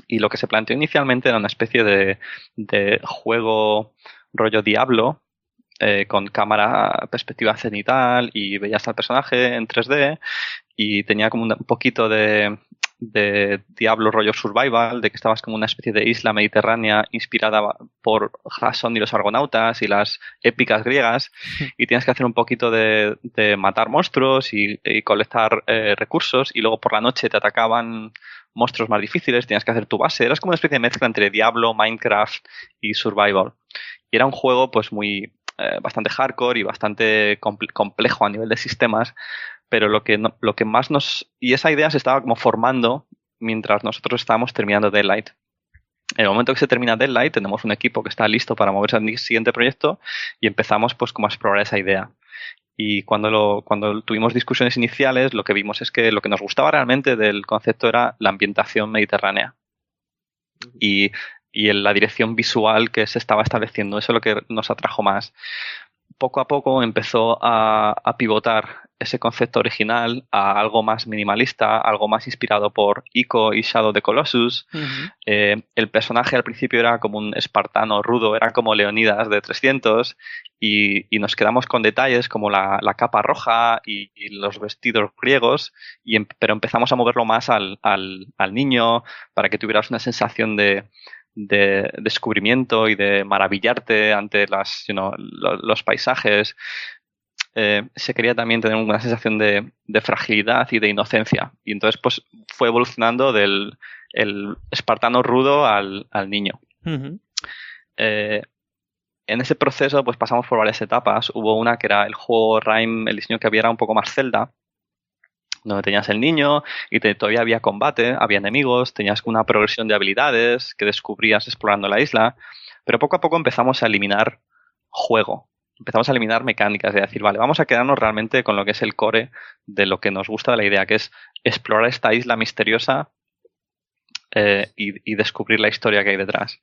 Y lo que se planteó inicialmente era una especie de juego rollo Diablo, con cámara perspectiva cenital y veías al personaje en 3D y tenía como un poquito de Diablo rollo survival, de que estabas como una especie de isla mediterránea inspirada por Jason y los argonautas y las épicas griegas, y tienes que hacer un poquito de matar monstruos y colectar recursos, y luego por la noche te atacaban monstruos más difíciles, tienes que hacer tu base. Eras como una especie de mezcla entre Diablo, Minecraft y survival. Y era un juego pues muy bastante hardcore y bastante complejo a nivel de sistemas, pero lo que más nos... Y esa idea se estaba como formando mientras nosotros estábamos terminando Deadlight. En el momento que se termina Deadlight, tenemos un equipo que está listo para moverse al siguiente proyecto y empezamos pues como a explorar esa idea. Y cuando tuvimos discusiones iniciales, lo que vimos es que lo que nos gustaba realmente del concepto era la ambientación mediterránea y la dirección visual que se estaba estableciendo. Eso es lo que nos atrajo más. Poco a poco empezó a pivotar ese concepto original a algo más minimalista, algo más inspirado por Ico y Shadow of the Colossus. Uh-huh. El personaje al principio era como un espartano rudo, era como Leonidas de 300, y nos quedamos con detalles como la capa roja y los vestidos griegos, pero empezamos a moverlo más al niño para que tuvieras una sensación de descubrimiento y de maravillarte ante los paisajes. Se quería también tener una sensación de fragilidad y de inocencia, y entonces pues fue evolucionando del el espartano rudo al niño. Uh-huh. En ese proceso pues pasamos por varias etapas. Hubo una que era el juego Rime, el diseño que había era un poco más Zelda, donde tenías el niño y todavía había combate, había enemigos, tenías una progresión de habilidades que descubrías explorando la isla, pero poco a poco empezamos a eliminar juego, empezamos a eliminar mecánicas, de decir, vale, vamos a quedarnos realmente con lo que es el core de lo que nos gusta de la idea, que es explorar esta isla misteriosa y descubrir la historia que hay detrás.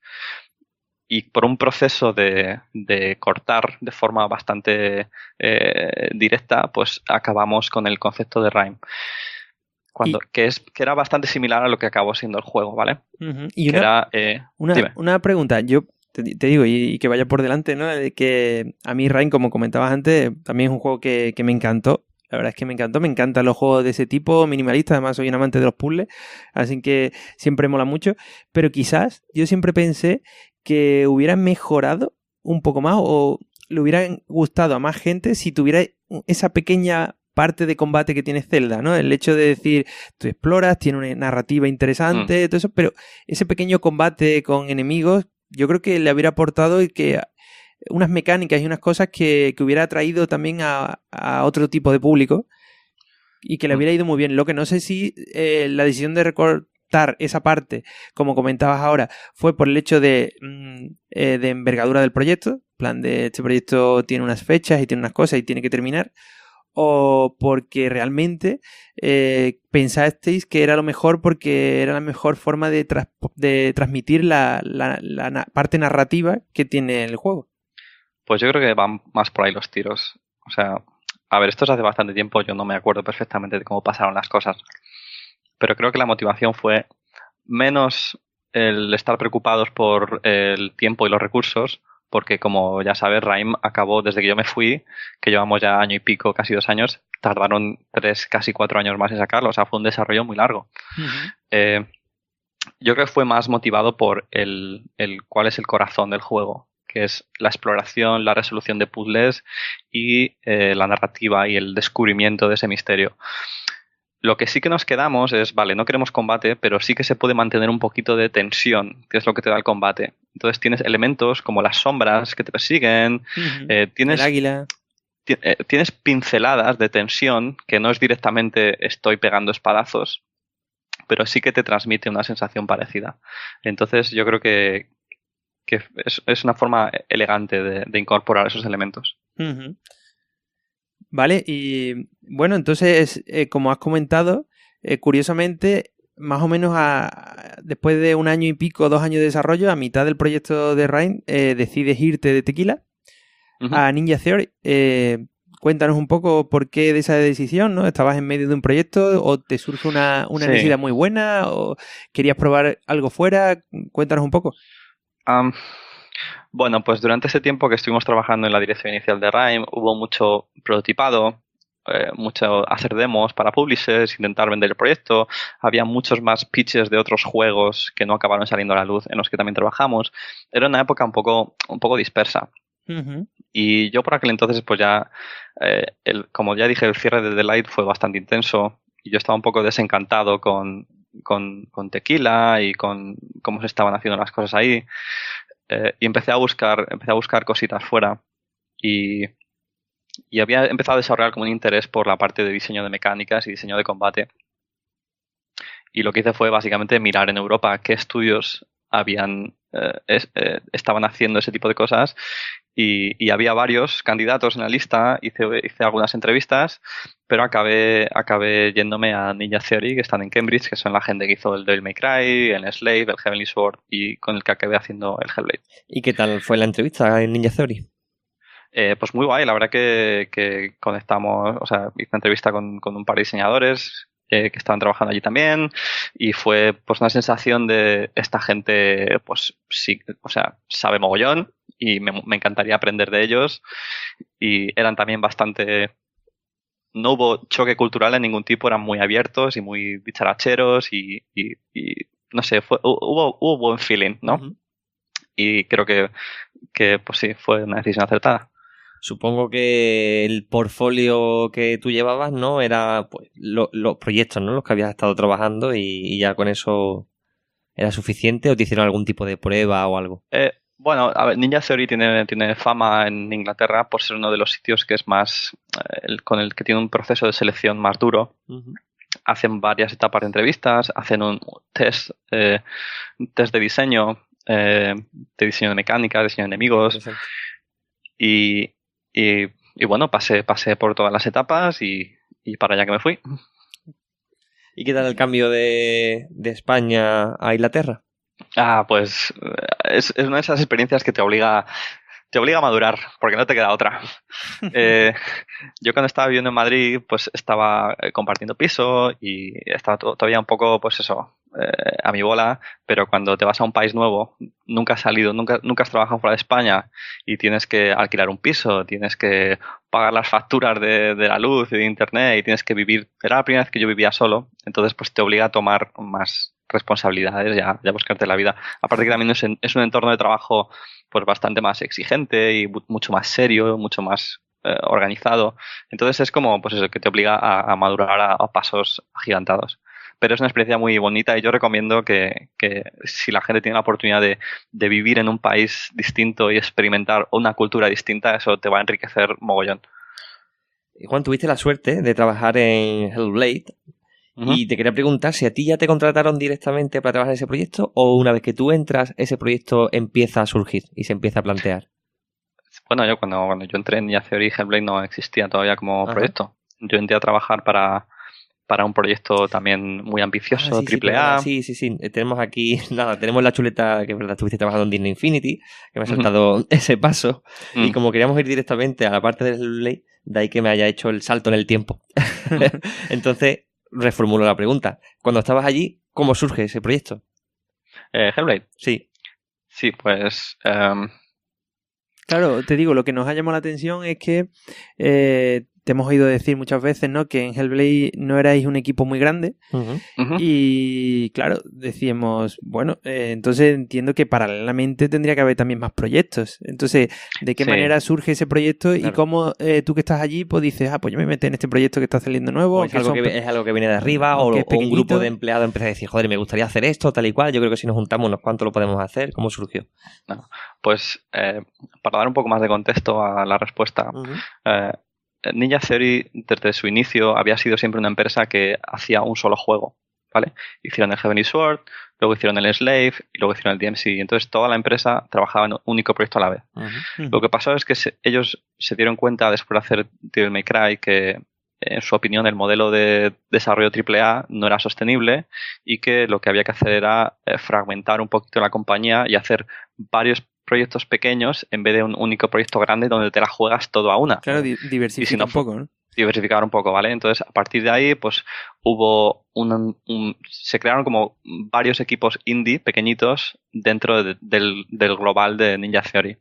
Y por un proceso de cortar de forma bastante directa, pues acabamos con el concepto de Rime. Que era bastante similar a lo que acabó siendo el juego, ¿vale? Uh-huh. Y una pregunta, yo te digo, y que vaya por delante, ¿no? De que a mí Rime, como comentabas antes, también es un juego que me encantó. La verdad es que me encantan los juegos de ese tipo, minimalistas. Además soy un amante de los puzzles, así que siempre mola mucho. Pero quizás yo siempre pensé que hubieran mejorado un poco más o le hubieran gustado a más gente si tuviera esa pequeña parte de combate que tiene Zelda, ¿no? El hecho de decir, tú exploras, tiene una narrativa interesante, todo eso, pero ese pequeño combate con enemigos yo creo que le hubiera aportado y que unas mecánicas y unas cosas que hubiera atraído también a otro tipo de público y que le hubiera ido muy bien. Lo que no sé si la decisión de recortar esa parte, como comentabas ahora, fue por el hecho de envergadura del proyecto, en plan de este proyecto tiene unas fechas y tiene unas cosas y tiene que terminar, o porque realmente pensasteis que era lo mejor porque era la mejor forma de transmitir la parte narrativa que tiene el juego. Pues yo creo que van más por ahí los tiros. O sea, a ver, esto es hace bastante tiempo, yo no me acuerdo perfectamente de cómo pasaron las cosas. Pero creo que la motivación fue menos el estar preocupados por el tiempo y los recursos, porque como ya sabes, Rime acabó desde que yo me fui, que llevamos ya año y pico, casi 2 años, tardaron 3, casi 4 años más en sacarlo, o sea, fue un desarrollo muy largo. Uh-huh. Yo creo que fue más motivado por el cuál es el corazón del juego, que es la exploración, la resolución de puzzles y la narrativa y el descubrimiento de ese misterio. Lo que sí que nos quedamos es, vale, no queremos combate, pero sí que se puede mantener un poquito de tensión, que es lo que te da el combate. Entonces tienes elementos como las sombras que te persiguen, uh-huh. Tienes el águila. Tienes pinceladas de tensión que no es directamente estoy pegando espadazos, pero sí que te transmite una sensación parecida. Entonces yo creo que es una forma elegante de incorporar esos elementos. Uh-huh. Vale, y bueno, entonces, como has comentado, curiosamente, más o menos después de 1 año y pico, 2 años de desarrollo, a mitad del proyecto de Rime, decides irte de Tequila uh-huh. a Ninja Theory. Cuéntanos un poco por qué de esa decisión, ¿no? ¿Estabas en medio de un proyecto o te surge una Sí. necesidad muy buena o querías probar algo fuera? Cuéntanos un poco. Bueno, pues durante ese tiempo que estuvimos trabajando en la dirección inicial de Rime, hubo mucho prototipado, mucho hacer demos para publishers, intentar vender el proyecto. Había muchos más pitches de otros juegos que no acabaron saliendo a la luz en los que también trabajamos. Era una época un poco dispersa. Uh-huh. Y yo por aquel entonces, pues ya, como ya dije, el cierre de The Light fue bastante intenso y yo estaba un poco desencantado con Tequila y con cómo se estaban haciendo las cosas ahí. Y empecé a buscar cositas fuera y había empezado a desarrollar como un interés por la parte de diseño de mecánicas y diseño de combate. Y lo que hice fue básicamente mirar en Europa qué estudios estaban haciendo ese tipo de cosas y había varios candidatos en la lista, hice algunas entrevistas, pero acabé yéndome a Ninja Theory, que están en Cambridge, que son la gente que hizo el Devil May Cry, el Slave, el Heavenly Sword y con el que acabé haciendo el Hellblade. ¿Y qué tal fue la entrevista en Ninja Theory? Pues muy guay, la verdad que conectamos, o sea, hice entrevista con un par de diseñadores que estaban trabajando allí también y fue pues una sensación de esta gente pues sí, o sea, sabe mogollón y me encantaría aprender de ellos y eran también bastante, no hubo choque cultural de ningún tipo, eran muy abiertos y muy dicharacheros y no sé, hubo buen feeling, ¿no? Uh-huh. Y creo que pues sí, fue una decisión acertada. Supongo que el portfolio que tú llevabas, ¿no? Era pues los proyectos, ¿no? Los que habías estado trabajando y ya con eso era suficiente o te hicieron algún tipo de prueba o algo. Bueno, a ver, Ninja Theory tiene fama en Inglaterra por ser uno de los sitios que es más con el que tiene un proceso de selección más duro. Uh-huh. Hacen varias etapas de entrevistas, hacen un test de diseño, de mecánica, de diseño de enemigos. Y bueno, pasé por todas las etapas y para allá que me fui. ¿Y qué tal el cambio de España a Inglaterra? Pues es una de esas experiencias que te obliga a madurar, porque no te queda otra. Yo cuando estaba viviendo en Madrid, pues estaba compartiendo piso y estaba todavía un poco, pues eso, a mi bola, pero cuando te vas a un país nuevo, nunca has salido, nunca has trabajado fuera de España y tienes que alquilar un piso, tienes que pagar las facturas de la luz y de internet y tienes que vivir. Era la primera vez que yo vivía solo, entonces pues te obliga a tomar más responsabilidades, ya buscarte la vida. Aparte que también es un entorno de trabajo pues bastante más exigente y mucho más serio, mucho más organizado. Entonces es como pues eso, que te obliga a madurar a pasos agigantados. Pero es una experiencia muy bonita y yo recomiendo que si la gente tiene la oportunidad de vivir en un país distinto y experimentar una cultura distinta, eso te va a enriquecer mogollón. Juan, tuviste la suerte de trabajar en Hellblade. Uh-huh. Y te quería preguntar si a ti ya te contrataron directamente para trabajar en ese proyecto o una vez que tú entras, ese proyecto empieza a surgir y se empieza a plantear. Bueno, yo cuando yo entré en Ninja Theory, Hellblade no existía todavía como uh-huh. proyecto. Yo entré a trabajar para un proyecto también muy ambicioso, AAA. Sí. Tenemos aquí, tenemos la chuleta que es verdad, estuviste trabajando en Disney Infinity, que me ha saltado uh-huh. ese paso. Y como queríamos ir directamente a la parte del Hellblade, de ahí que me haya hecho el salto en el tiempo. Entonces, reformulo la pregunta. Cuando estabas allí, ¿cómo surge ese proyecto? Hellblade. Sí. Sí, pues... Claro, te digo, lo que nos ha llamado la atención es que te hemos oído decir muchas veces, ¿no? Que en Hellblade no erais un equipo muy grande. Uh-huh. Uh-huh. Y claro, decíamos, bueno, entonces entiendo que paralelamente tendría que haber también más proyectos. Entonces, ¿de qué manera surge ese proyecto? Claro. Y cómo tú que estás allí, pues dices, pues yo me meto en este proyecto que está saliendo nuevo. Es algo que viene de arriba o un grupo de empleados empieza a decir, joder, me gustaría hacer esto, tal y cual. Yo creo que si nos juntamos unos cuantos lo podemos hacer. ¿Cómo surgió? No, pues para dar un poco más de contexto a la respuesta, uh-huh. Ninja Theory desde su inicio había sido siempre una empresa que hacía un solo juego, ¿vale? Hicieron el Heavenly Sword, luego hicieron el Slave y luego hicieron el DMC. Entonces toda la empresa trabajaba en un único proyecto a la vez. Uh-huh. Lo que pasó es que ellos se dieron cuenta después de hacer Devil May Cry que en su opinión el modelo de desarrollo AAA no era sostenible y que lo que había que hacer era fragmentar un poquito la compañía y hacer varios proyectos pequeños en vez de un único proyecto grande donde te la juegas todo a una. Claro, diversificar un poco, ¿no? Diversificar un poco, ¿vale? Entonces, a partir de ahí, pues hubo se crearon como varios equipos indie pequeñitos dentro del global de Ninja Theory.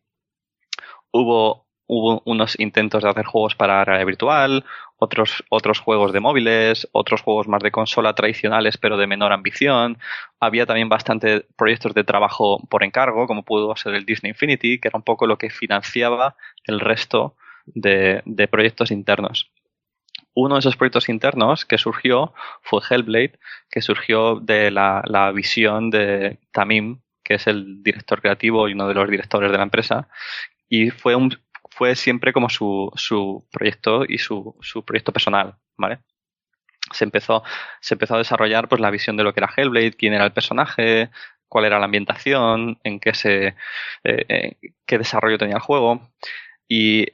Hubo unos intentos de hacer juegos para realidad virtual, otros juegos de móviles, otros juegos más de consola tradicionales pero de menor ambición. Había también bastante proyectos de trabajo por encargo, como pudo ser el Disney Infinity, que era un poco lo que financiaba el resto de proyectos internos. Uno de esos proyectos internos que surgió fue Hellblade, que surgió de la visión de Tamim, que es el director creativo y uno de los directores de la empresa, y fue siempre como su proyecto y su proyecto personal, ¿vale? Se empezó a desarrollar pues la visión de lo que era Hellblade, quién era el personaje, cuál era la ambientación, en qué desarrollo tenía el juego, y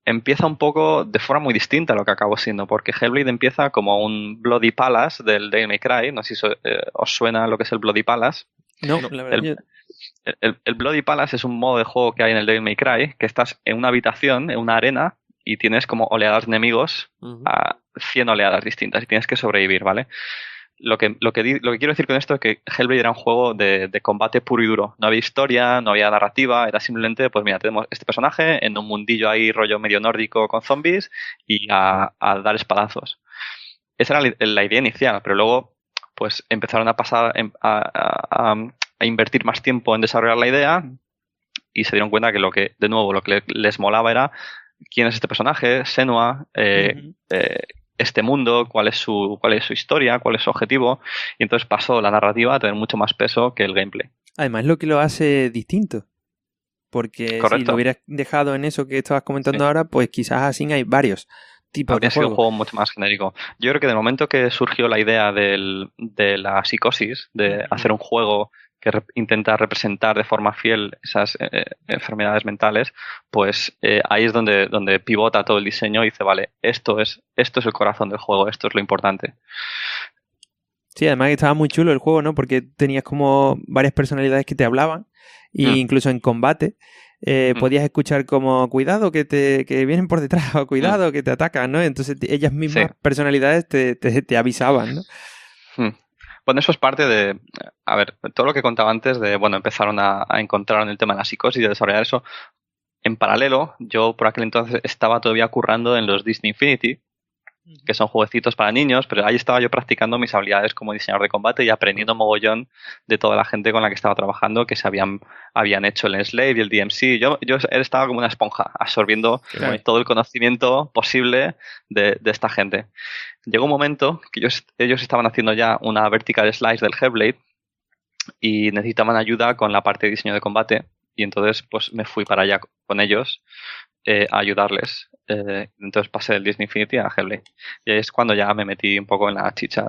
empieza un poco de forma muy distinta a lo que acabó siendo, porque Hellblade empieza como un Bloody Palace del Devil May Cry. No sé si os suena lo que es el Bloody Palace. No, la verdad. El Bloody Palace es un modo de juego que hay en el Devil May Cry, que estás en una habitación, en una arena, y tienes como oleadas de enemigos, a 100 oleadas distintas, y tienes que sobrevivir, ¿vale? Lo que quiero decir con esto es que Hellblade era un juego de combate puro y duro. No había historia, no había narrativa, era simplemente, pues mira, tenemos este personaje en un mundillo ahí rollo medio nórdico con zombies y a dar espadazos. Esa era la idea inicial, pero luego pues empezaron a pasar a invertir más tiempo en desarrollar la idea y se dieron cuenta que lo que les molaba era quién es este personaje, Senua, este mundo, cuál es su historia, cuál es su objetivo, y entonces pasó la narrativa a tener mucho más peso que el gameplay. Además, lo que lo hace distinto. Porque Correcto. Si lo hubieras dejado en eso que estabas comentando ahora, pues quizás así hay varios tipos Habría de juegos. sido un juego mucho más genérico. Yo creo que del momento que surgió la idea de la psicosis, de hacer un juego que intenta representar de forma fiel esas enfermedades mentales, pues ahí es donde pivota todo el diseño y dice, vale, esto es el corazón del juego, esto es lo importante. Sí, además que estaba muy chulo el juego, ¿no? Porque tenías como varias personalidades que te hablaban, e incluso en combate podías escuchar como, cuidado que vienen por detrás, o cuidado que te atacan, ¿no? Entonces ellas mismas personalidades te avisaban, ¿no? Bueno, eso es parte de, a ver, todo lo que contaba antes de, bueno, empezaron a encontrar en el tema de la psicosis y de desarrollar eso. En paralelo, yo por aquel entonces estaba todavía currando en los Disney Infinity, que son jueguecitos para niños, pero ahí estaba yo practicando mis habilidades como diseñador de combate y aprendiendo mogollón de toda la gente con la que estaba trabajando, que se habían hecho el Enslave y el DMC. Yo estaba como una esponja, absorbiendo todo el conocimiento posible de esta gente. Llegó un momento que ellos estaban haciendo ya una vertical slice del Hellblade y necesitaban ayuda con la parte de diseño de combate, y entonces pues me fui para allá con ellos a ayudarles. Entonces pasé del Disney Infinity a Hellblade. Y ahí es cuando ya me metí un poco en la chicha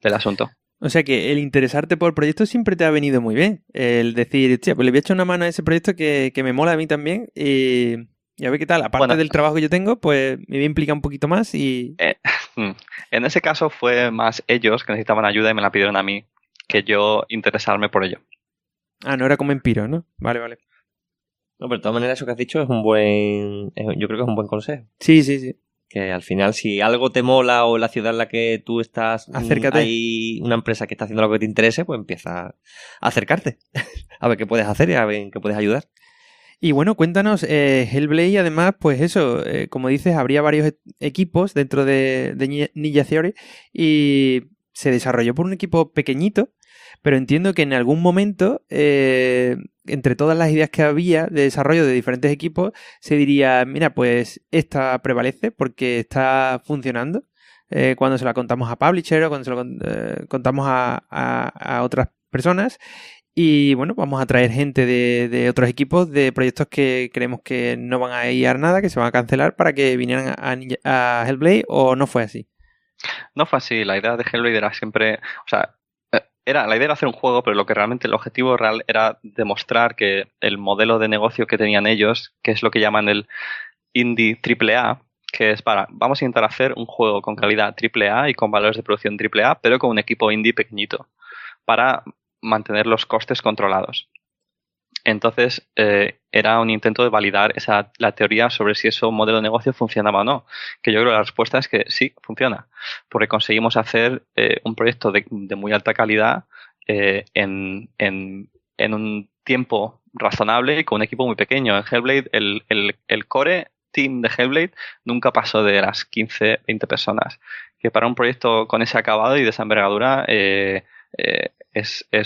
del asunto. O sea que el interesarte por el proyecto siempre te ha venido muy bien. El decir, pues le voy a echar una mano a ese proyecto que me mola a mí también y a ver qué tal. Aparte del trabajo que yo tengo, pues me voy a implicar un poquito más y... En ese caso fue más ellos que necesitaban ayuda y me la pidieron a mí que yo interesarme por ello. Ah, no era como Empiro, ¿no? Vale. No, pero de todas maneras eso que has dicho yo creo que es un buen consejo. Sí. Que al final si algo te mola o la ciudad en la que tú estás, acércate. Hay una empresa que está haciendo lo que te interese, pues empieza a acercarte. A ver qué puedes hacer y a ver en qué puedes ayudar. Y bueno, cuéntanos, Hellblade además, pues eso, como dices, habría varios equipos dentro de Ninja Theory y se desarrolló por un equipo pequeñito, pero entiendo que en algún momento, entre todas las ideas que había de desarrollo de diferentes equipos, se diría, mira, pues esta prevalece porque está funcionando. Cuando se la contamos a publisher o cuando se lo contamos a otras personas. Y bueno, vamos a traer gente de otros equipos, de proyectos que creemos que no van a ir a nada, que se van a cancelar para que vinieran a Hellblade, ¿o no fue así? No fue así. La idea de Hellblade era siempre... O sea, la idea era hacer un juego, pero lo que realmente el objetivo real era demostrar que el modelo de negocio que tenían ellos, que es lo que llaman el indie AAA, que es vamos a intentar hacer un juego con calidad AAA y con valores de producción AAA, pero con un equipo indie pequeñito, para mantener los costes controlados. Entonces, era un intento de validar la teoría sobre si ese modelo de negocio funcionaba o no. Que yo creo que la respuesta es que sí, funciona. Porque conseguimos hacer un proyecto de muy alta calidad en un tiempo razonable y con un equipo muy pequeño. En Hellblade, el core team de Hellblade nunca pasó de las 15, 20 personas. Que para un proyecto con ese acabado y de esa envergadura es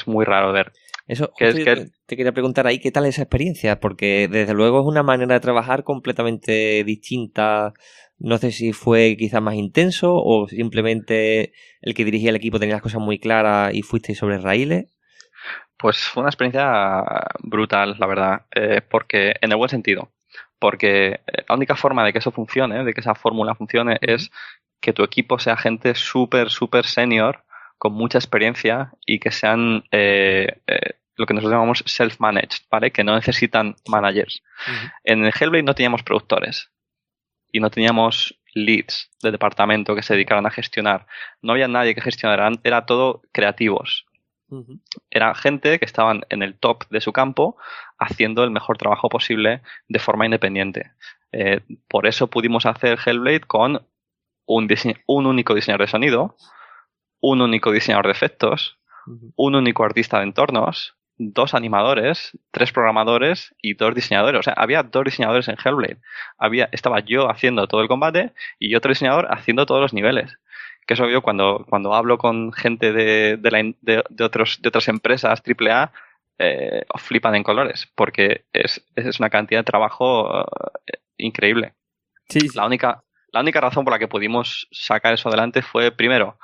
muy raro ver. Eso, te quería preguntar ahí, ¿qué tal esa experiencia? Porque desde luego es una manera de trabajar completamente distinta. No sé si fue quizás más intenso o simplemente el que dirigía el equipo tenía las cosas muy claras y fuisteis sobre raíles. Pues fue una experiencia brutal, la verdad, porque en el buen sentido. Porque la única forma de que eso funcione, de que esa fórmula funcione, es que tu equipo sea gente súper, súper senior, con mucha experiencia y que sean lo que nosotros llamamos self-managed, ¿vale? Que no necesitan managers. En el Hellblade no teníamos productores y no teníamos leads de departamento que se dedicaran a gestionar. No había nadie que gestionara, era todo creativos. Era gente que estaban en el top de su campo haciendo el mejor trabajo posible de forma independiente. Por eso pudimos hacer Hellblade con un único diseñador de sonido, un único diseñador de efectos, un único artista de entornos, 2 animadores, 3 programadores y 2 diseñadores. O sea, había 2 diseñadores en Hellblade. Estaba yo haciendo todo el combate y otro diseñador haciendo todos los niveles. Que eso yo cuando hablo con gente de otras empresas AAA, flipan en colores, porque es una cantidad de trabajo increíble. Sí. La única razón por la que pudimos sacar eso adelante fue, primero,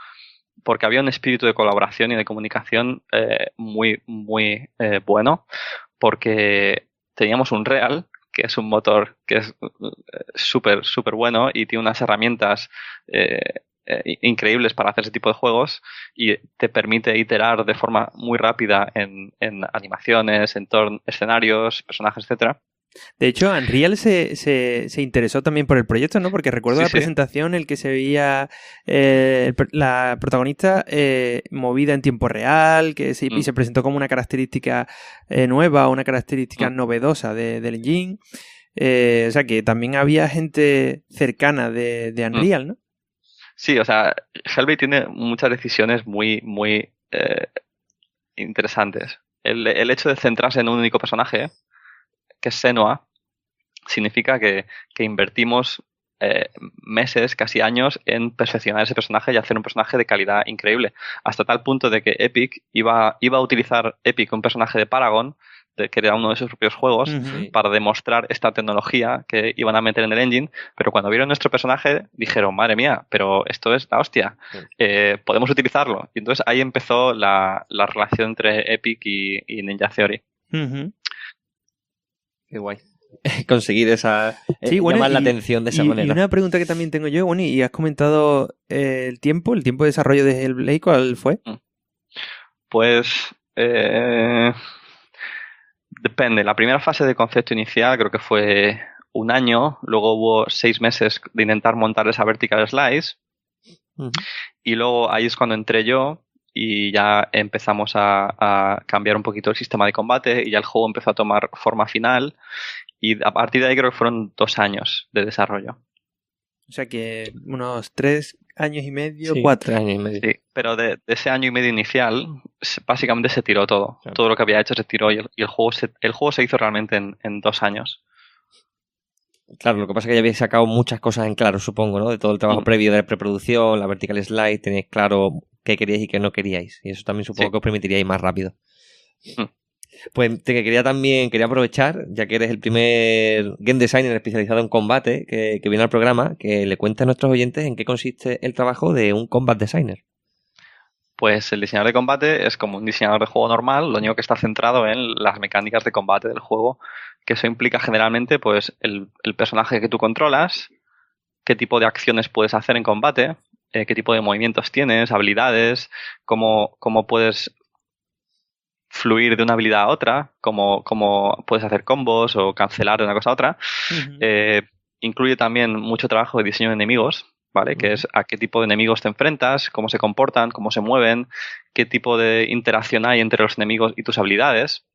porque había un espíritu de colaboración y de comunicación muy, muy bueno, porque teníamos un Real, que es un motor que es súper, súper bueno y tiene unas herramientas increíbles para hacer ese tipo de juegos y te permite iterar de forma muy rápida en animaciones, escenarios, personajes, etcétera. De hecho, Unreal se interesó también por el proyecto, ¿no? Porque recuerdo la presentación en el que se veía la protagonista movida en tiempo real, y se presentó como una característica nueva, una característica novedosa del engine. O sea que también había gente cercana de Unreal, ¿no? Sí, o sea, Hellblade tiene muchas decisiones muy, muy interesantes. El hecho de centrarse en un único personaje, que es Senua, significa que invertimos meses, casi años, en perfeccionar ese personaje y hacer un personaje de calidad increíble. Hasta tal punto de que Epic iba a utilizar un personaje de Paragon, que era uno de sus propios juegos, para demostrar esta tecnología que iban a meter en el engine, pero cuando vieron nuestro personaje dijeron, madre mía, pero esto es la hostia, podemos utilizarlo. Y entonces ahí empezó la relación entre Epic y Ninja Theory. Qué guay. Conseguir esa llamar la atención de esa manera. Y una pregunta que también tengo yo, y has comentado el tiempo de desarrollo de Hellblade, ¿cuál fue? Pues depende. La primera fase de concepto inicial creo que fue 1 año, luego hubo 6 meses de intentar montar esa vertical slice y luego ahí es cuando entré yo y ya empezamos a cambiar un poquito el sistema de combate y ya el juego empezó a tomar forma final. Y a partir de ahí creo que fueron 2 años de desarrollo. O sea que unos 3 años y medio, 4 3 años y medio. Sí, pero de ese año y medio inicial, básicamente se tiró todo. Claro. Todo lo que había hecho se tiró y el juego se hizo realmente en 2 años. Claro, lo que pasa es que ya habéis sacado muchas cosas en claro, supongo, ¿no? De todo el trabajo previo de la preproducción, la vertical slide, tenéis claro qué queríais y qué no queríais. Y eso también supongo que os permitiría ir más rápido. Pues quería aprovechar, ya que eres el primer game designer especializado en combate que viene al programa, que le cuentes a nuestros oyentes en qué consiste el trabajo de un combat designer. Pues el diseñador de combate es como un diseñador de juego normal, lo único que está centrado en las mecánicas de combate del juego, que eso implica generalmente pues el personaje que tú controlas, qué tipo de acciones puedes hacer en combate, qué tipo de movimientos tienes, habilidades, cómo puedes fluir de una habilidad a otra, cómo puedes hacer combos o cancelar de una cosa a otra. Incluye también mucho trabajo de diseño de enemigos, ¿vale? Que es a qué tipo de enemigos te enfrentas, cómo se comportan, cómo se mueven, qué tipo de interacción hay entre los enemigos y tus habilidades.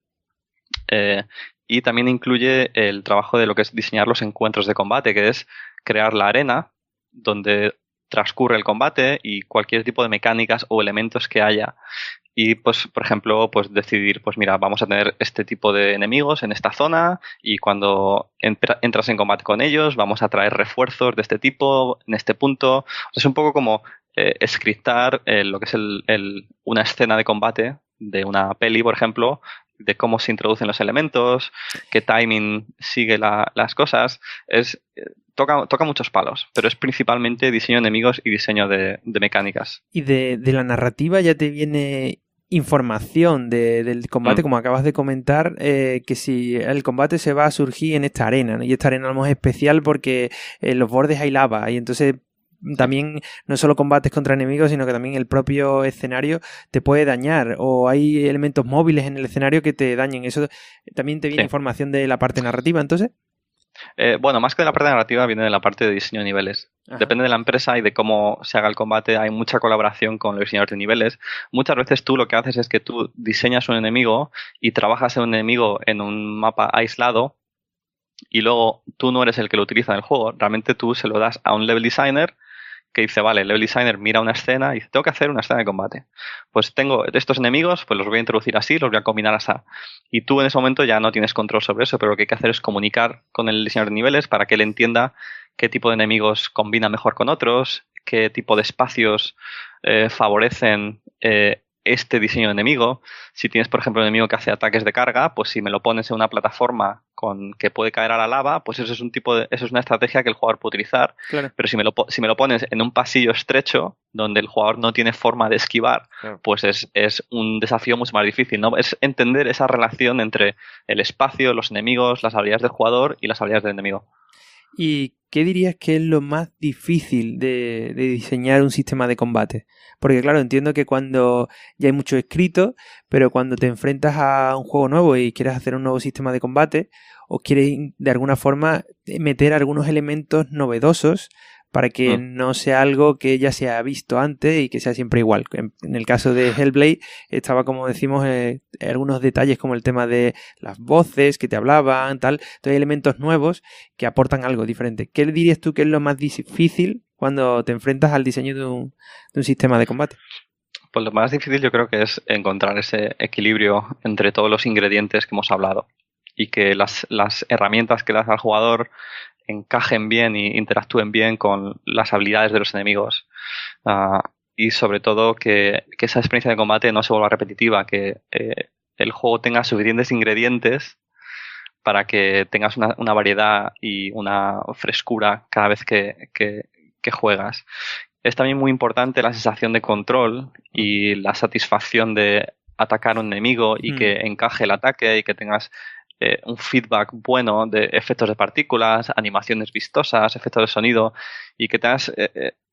Y también incluye el trabajo de lo que es diseñar los encuentros de combate, que es crear la arena donde transcurre el combate y cualquier tipo de mecánicas o elementos que haya. Y, pues, por ejemplo, pues decidir, pues mira, vamos a tener este tipo de enemigos en esta zona y cuando entras en combate con ellos, vamos a traer refuerzos de este tipo en este punto. Es un poco como scriptar lo que es una escena de combate de una peli, por ejemplo, de cómo se introducen los elementos, qué timing sigue las cosas. Toca muchos palos, pero es principalmente diseño de enemigos y diseño de mecánicas. Y de la narrativa ya te viene información del combate, como acabas de comentar, que si el combate se va a surgir en esta arena, ¿no? Y esta arena a lo mejor es especial porque en los bordes hay lava y entonces también no solo combates contra enemigos, sino que también el propio escenario te puede dañar o hay elementos móviles en el escenario que te dañen. Eso también te viene información de la parte narrativa, entonces. Bueno, más que de la parte narrativa, viene de la parte de diseño de niveles. Ajá. Depende de la empresa y de cómo se haga el combate. Hay mucha colaboración con los diseñadores de niveles. Muchas veces tú lo que haces es que tú diseñas un enemigo y trabajas en un enemigo en un mapa aislado y luego tú no eres el que lo utiliza en el juego. Realmente tú se lo das a un level designer que dice, vale, el level designer mira una escena y dice, tengo que hacer una escena de combate. Pues tengo estos enemigos, pues los voy a introducir así, los voy a combinar así. Y tú en ese momento ya no tienes control sobre eso, pero lo que hay que hacer es comunicar con el diseñador de niveles para que él entienda qué tipo de enemigos combina mejor con otros, qué tipo de espacios favorecen este diseño de enemigo. Si tienes, por ejemplo, un enemigo que hace ataques de carga, pues si me lo pones en una plataforma con que puede caer a la lava, pues eso es una estrategia que el jugador puede utilizar. Claro. Pero si me lo pones en un pasillo estrecho donde el jugador no tiene forma de esquivar, claro, pues es un desafío mucho más difícil, ¿no? Es entender esa relación entre el espacio, los enemigos, las habilidades del jugador y las habilidades del enemigo. ¿Y qué dirías que es lo más difícil de diseñar un sistema de combate? Porque claro, entiendo que cuando ya hay mucho escrito, pero cuando te enfrentas a un juego nuevo y quieres hacer un nuevo sistema de combate o quieres de alguna forma meter algunos elementos novedosos para que no sea algo que ya se ha visto antes y que sea siempre igual. En el caso de Hellblade estaba, como decimos, algunos detalles como el tema de las voces que te hablaban, tal. Entonces hay elementos nuevos que aportan algo diferente. ¿Qué dirías tú que es lo más difícil cuando te enfrentas al diseño de un sistema de combate? Pues lo más difícil yo creo que es encontrar ese equilibrio entre todos los ingredientes que hemos hablado y que las herramientas que das al jugador encajen bien e interactúen bien con las habilidades de los enemigos. Y sobre todo que esa experiencia de combate no se vuelva repetitiva, que el juego tenga suficientes ingredientes para que tengas una variedad y una frescura cada vez que juegas. Es también muy importante la sensación de control y la satisfacción de atacar a un enemigo y que encaje el ataque y que tengas un feedback bueno de efectos de partículas, animaciones vistosas, efectos de sonido y que tengas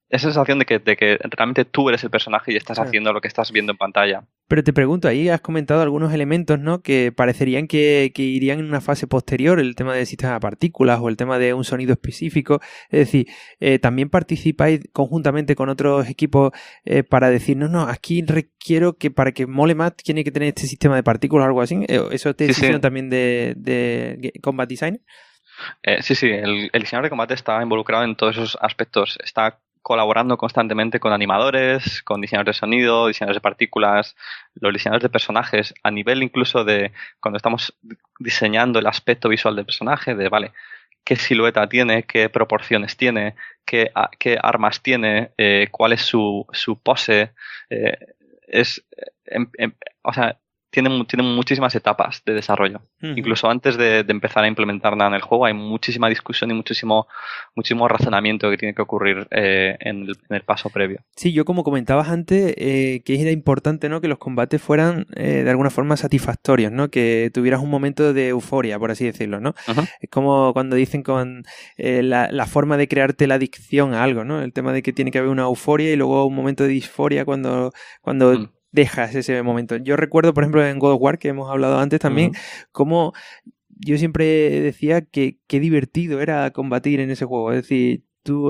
esa sensación de que realmente tú eres el personaje y estás haciendo lo que estás viendo en pantalla. Pero te pregunto, ahí has comentado algunos elementos, ¿no?, que parecerían que irían en una fase posterior, el tema del sistema de partículas o el tema de un sonido específico. Es decir, ¿también participáis conjuntamente con otros equipos para decir, no, aquí requiero que para que mole más tiene que tener este sistema de partículas o algo así? ¿Eso es decisión también de Combat Design? Sí, el diseñador de combate está involucrado en todos esos aspectos. Está colaborando constantemente con animadores, con diseñadores de sonido, diseñadores de partículas, los diseñadores de personajes, a nivel incluso de cuando estamos diseñando el aspecto visual del personaje, de, vale, qué silueta tiene, qué proporciones tiene, qué armas tiene, cuál es su pose. O sea, tienen muchísimas etapas de desarrollo. Incluso antes de empezar a implementar nada en el juego hay muchísima discusión y muchísimo razonamiento que tiene que ocurrir en el paso previo. Sí, yo como comentabas antes, que era importante, ¿no?, que los combates fueran de alguna forma satisfactorios, ¿no?, que tuvieras un momento de euforia, por así decirlo, ¿no? Es como cuando dicen con la forma de crearte la adicción a algo, ¿no? El tema de que tiene que haber una euforia y luego un momento de disforia cuando dejas ese momento. Yo recuerdo, por ejemplo, en God of War, que hemos hablado antes también, cómo yo siempre decía que qué divertido era combatir en ese juego. Es decir,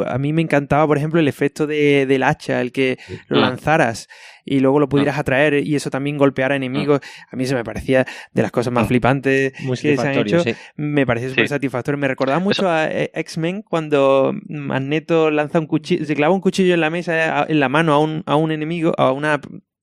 a mí me encantaba, por ejemplo, el efecto del hacha, el que lo lanzaras y luego lo pudieras atraer y eso también golpeara enemigos. A mí eso me parecía de las cosas más flipantes que se han hecho. Sí. Me parecía súper satisfactorio. Me recordaba mucho a X-Men cuando Magneto lanza un cuchillo, se clava un cuchillo en la mesa, en la mano a un enemigo, a una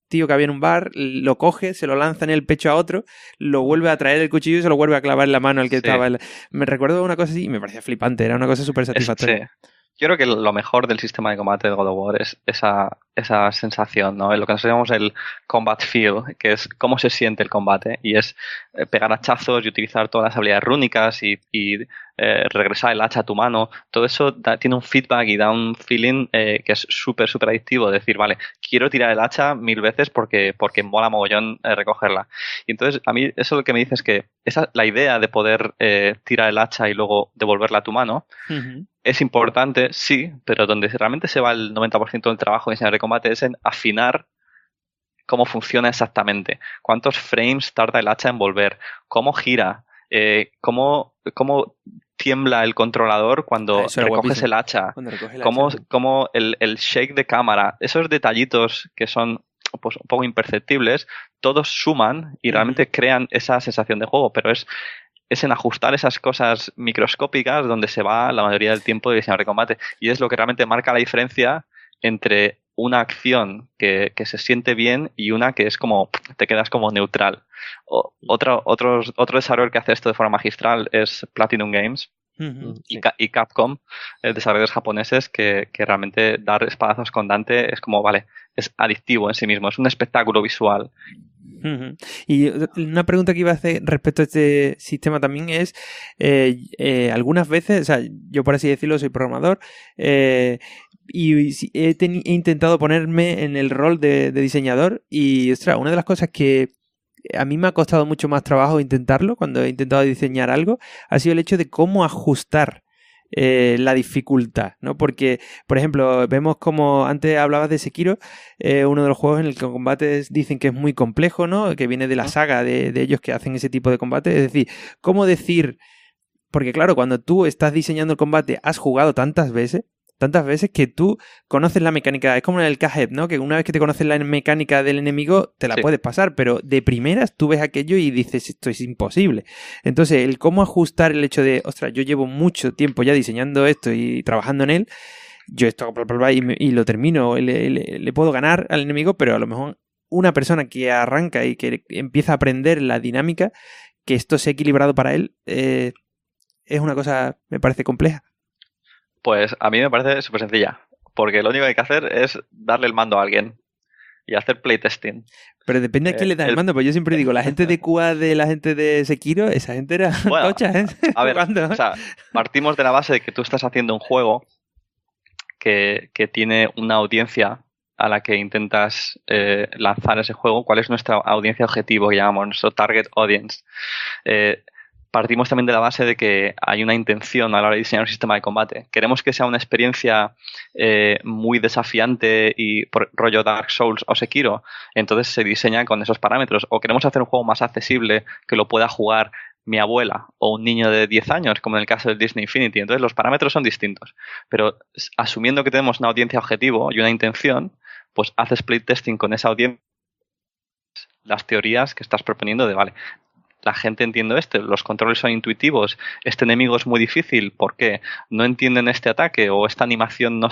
tío que había en un bar, lo coge, se lo lanza en el pecho a otro, lo vuelve a traer el cuchillo y se lo vuelve a clavar en la mano al que estaba. Me recuerdo una cosa así y me parecía flipante, era una cosa súper satisfactoria. Yo creo que lo mejor del sistema de combate de God of War es esa sensación, ¿no? Lo que nosotros llamamos el combat feel, que es cómo se siente el combate, y es pegar hachazos y utilizar todas las habilidades rúnicas y regresar el hacha a tu mano. Todo eso tiene un feedback y da un feeling que es súper, súper adictivo. Decir, vale, quiero tirar el hacha 1000 veces porque mola mogollón recogerla. Y entonces, a mí eso lo que me dice es que la idea de poder tirar el hacha y luego devolverla a tu mano es importante, sí, pero donde realmente se va el 90% del trabajo de diseñador de combate es en afinar cómo funciona exactamente, cuántos frames tarda el hacha en volver, cómo gira, cómo tiembla el controlador cuando recoges el hacha, cómo el shake de cámara, esos detallitos que son pues un poco imperceptibles, todos suman y realmente crean esa sensación de juego, pero es en ajustar esas cosas microscópicas donde se va la mayoría del tiempo de diseñador de combate, y es lo que realmente marca la diferencia entre una acción que se siente bien y una que es como te quedas como neutral. Otro desarrollador que hace esto de forma magistral es Platinum Games y Capcom, desarrolladores japoneses que realmente dar espadazos con Dante es como, vale, es adictivo en sí mismo, es un espectáculo visual. Y una pregunta que iba a hacer respecto a este sistema también es, algunas veces, o sea, yo por así decirlo soy programador y he intentado ponerme en el rol de diseñador y, ostras, una de las cosas que a mí me ha costado mucho más trabajo intentarlo cuando he intentado diseñar algo ha sido el hecho de cómo ajustar la dificultad, ¿no? Porque, por ejemplo, vemos como antes hablabas de Sekiro, uno de los juegos en el que el combate dicen que es muy complejo, ¿no? Que viene de la saga de ellos que hacen ese tipo de combate. Es decir, ¿cómo decir? Porque claro, cuando tú estás diseñando el combate, has jugado tantas veces que tú conoces la mecánica. Es como en el Cuphead, ¿no? Que una vez que te conoces la mecánica del enemigo, te la puedes pasar, pero de primeras tú ves aquello y dices, esto es imposible. Entonces, el cómo ajustar el hecho de, ostras, yo llevo mucho tiempo ya diseñando esto y trabajando en él, yo esto y lo termino, le puedo ganar al enemigo, pero a lo mejor una persona que arranca y que empieza a aprender la dinámica, que esto sea equilibrado para él, es una cosa, me parece compleja. Pues a mí me parece súper sencilla, porque lo único que hay que hacer es darle el mando a alguien y hacer playtesting. Pero depende a quién le da el mando, pues yo siempre digo, la gente de QA de la gente de Sekiro, esa gente era tocha, ¿eh? A ver, o sea, partimos de la base de que tú estás haciendo un juego que tiene una audiencia a la que intentas lanzar ese juego. ¿Cuál es nuestra audiencia objetivo, que llamamos nuestro target audience? Partimos también de la base de que hay una intención a la hora de diseñar un sistema de combate. Queremos que sea una experiencia muy desafiante y por rollo Dark Souls o Sekiro, entonces se diseña con esos parámetros. O queremos hacer un juego más accesible que lo pueda jugar mi abuela o un niño de 10 años, como en el caso del Disney Infinity. Entonces los parámetros son distintos. Pero asumiendo que tenemos una audiencia objetivo y una intención, pues haces split testing con esa audiencia, las teorías que estás proponiendo de, vale, la gente entiende esto, los controles son intuitivos, este enemigo es muy difícil, ¿por qué? No entienden este ataque o esta animación no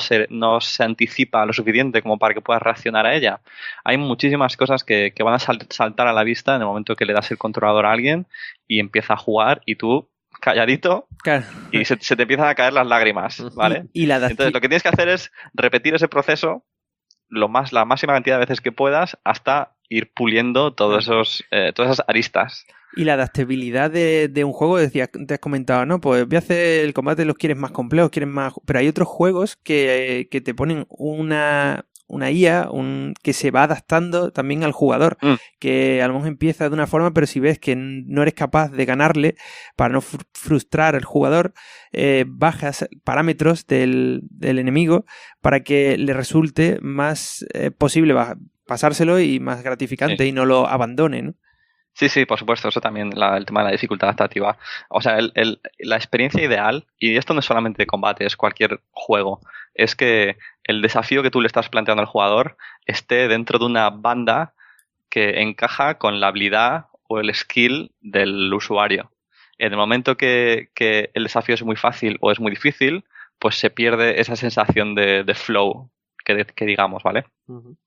se anticipa lo suficiente como para que puedas reaccionar a ella. Hay muchísimas cosas que van a saltar a la vista en el momento que le das el controlador a alguien y empieza a jugar y tú calladito, claro, y se te empiezan a caer las lágrimas, ¿vale? Entonces lo que tienes que hacer es repetir ese proceso la máxima cantidad de veces que puedas hasta ir puliendo todas esas aristas. Y la adaptabilidad de un juego, decías, te has comentado, ¿no? Pues voy a hacer el combate, los quieres más complejos, quieres más... Pero hay otros juegos que te ponen una IA que se va adaptando también al jugador, que a lo mejor empieza de una forma, pero si ves que no eres capaz de ganarle, para no frustrar al jugador, bajas parámetros del enemigo para que le resulte más posible pasárselo y más gratificante, y no lo abandone, ¿no? Sí, por supuesto, eso también, el tema de la dificultad adaptativa. O sea, la experiencia ideal, y esto no es solamente combate, es cualquier juego, es que el desafío que tú le estás planteando al jugador esté dentro de una banda que encaja con la habilidad o el skill del usuario. En el momento que el desafío es muy fácil o es muy difícil, pues se pierde esa sensación de flow que digamos, ¿vale? Uh-huh.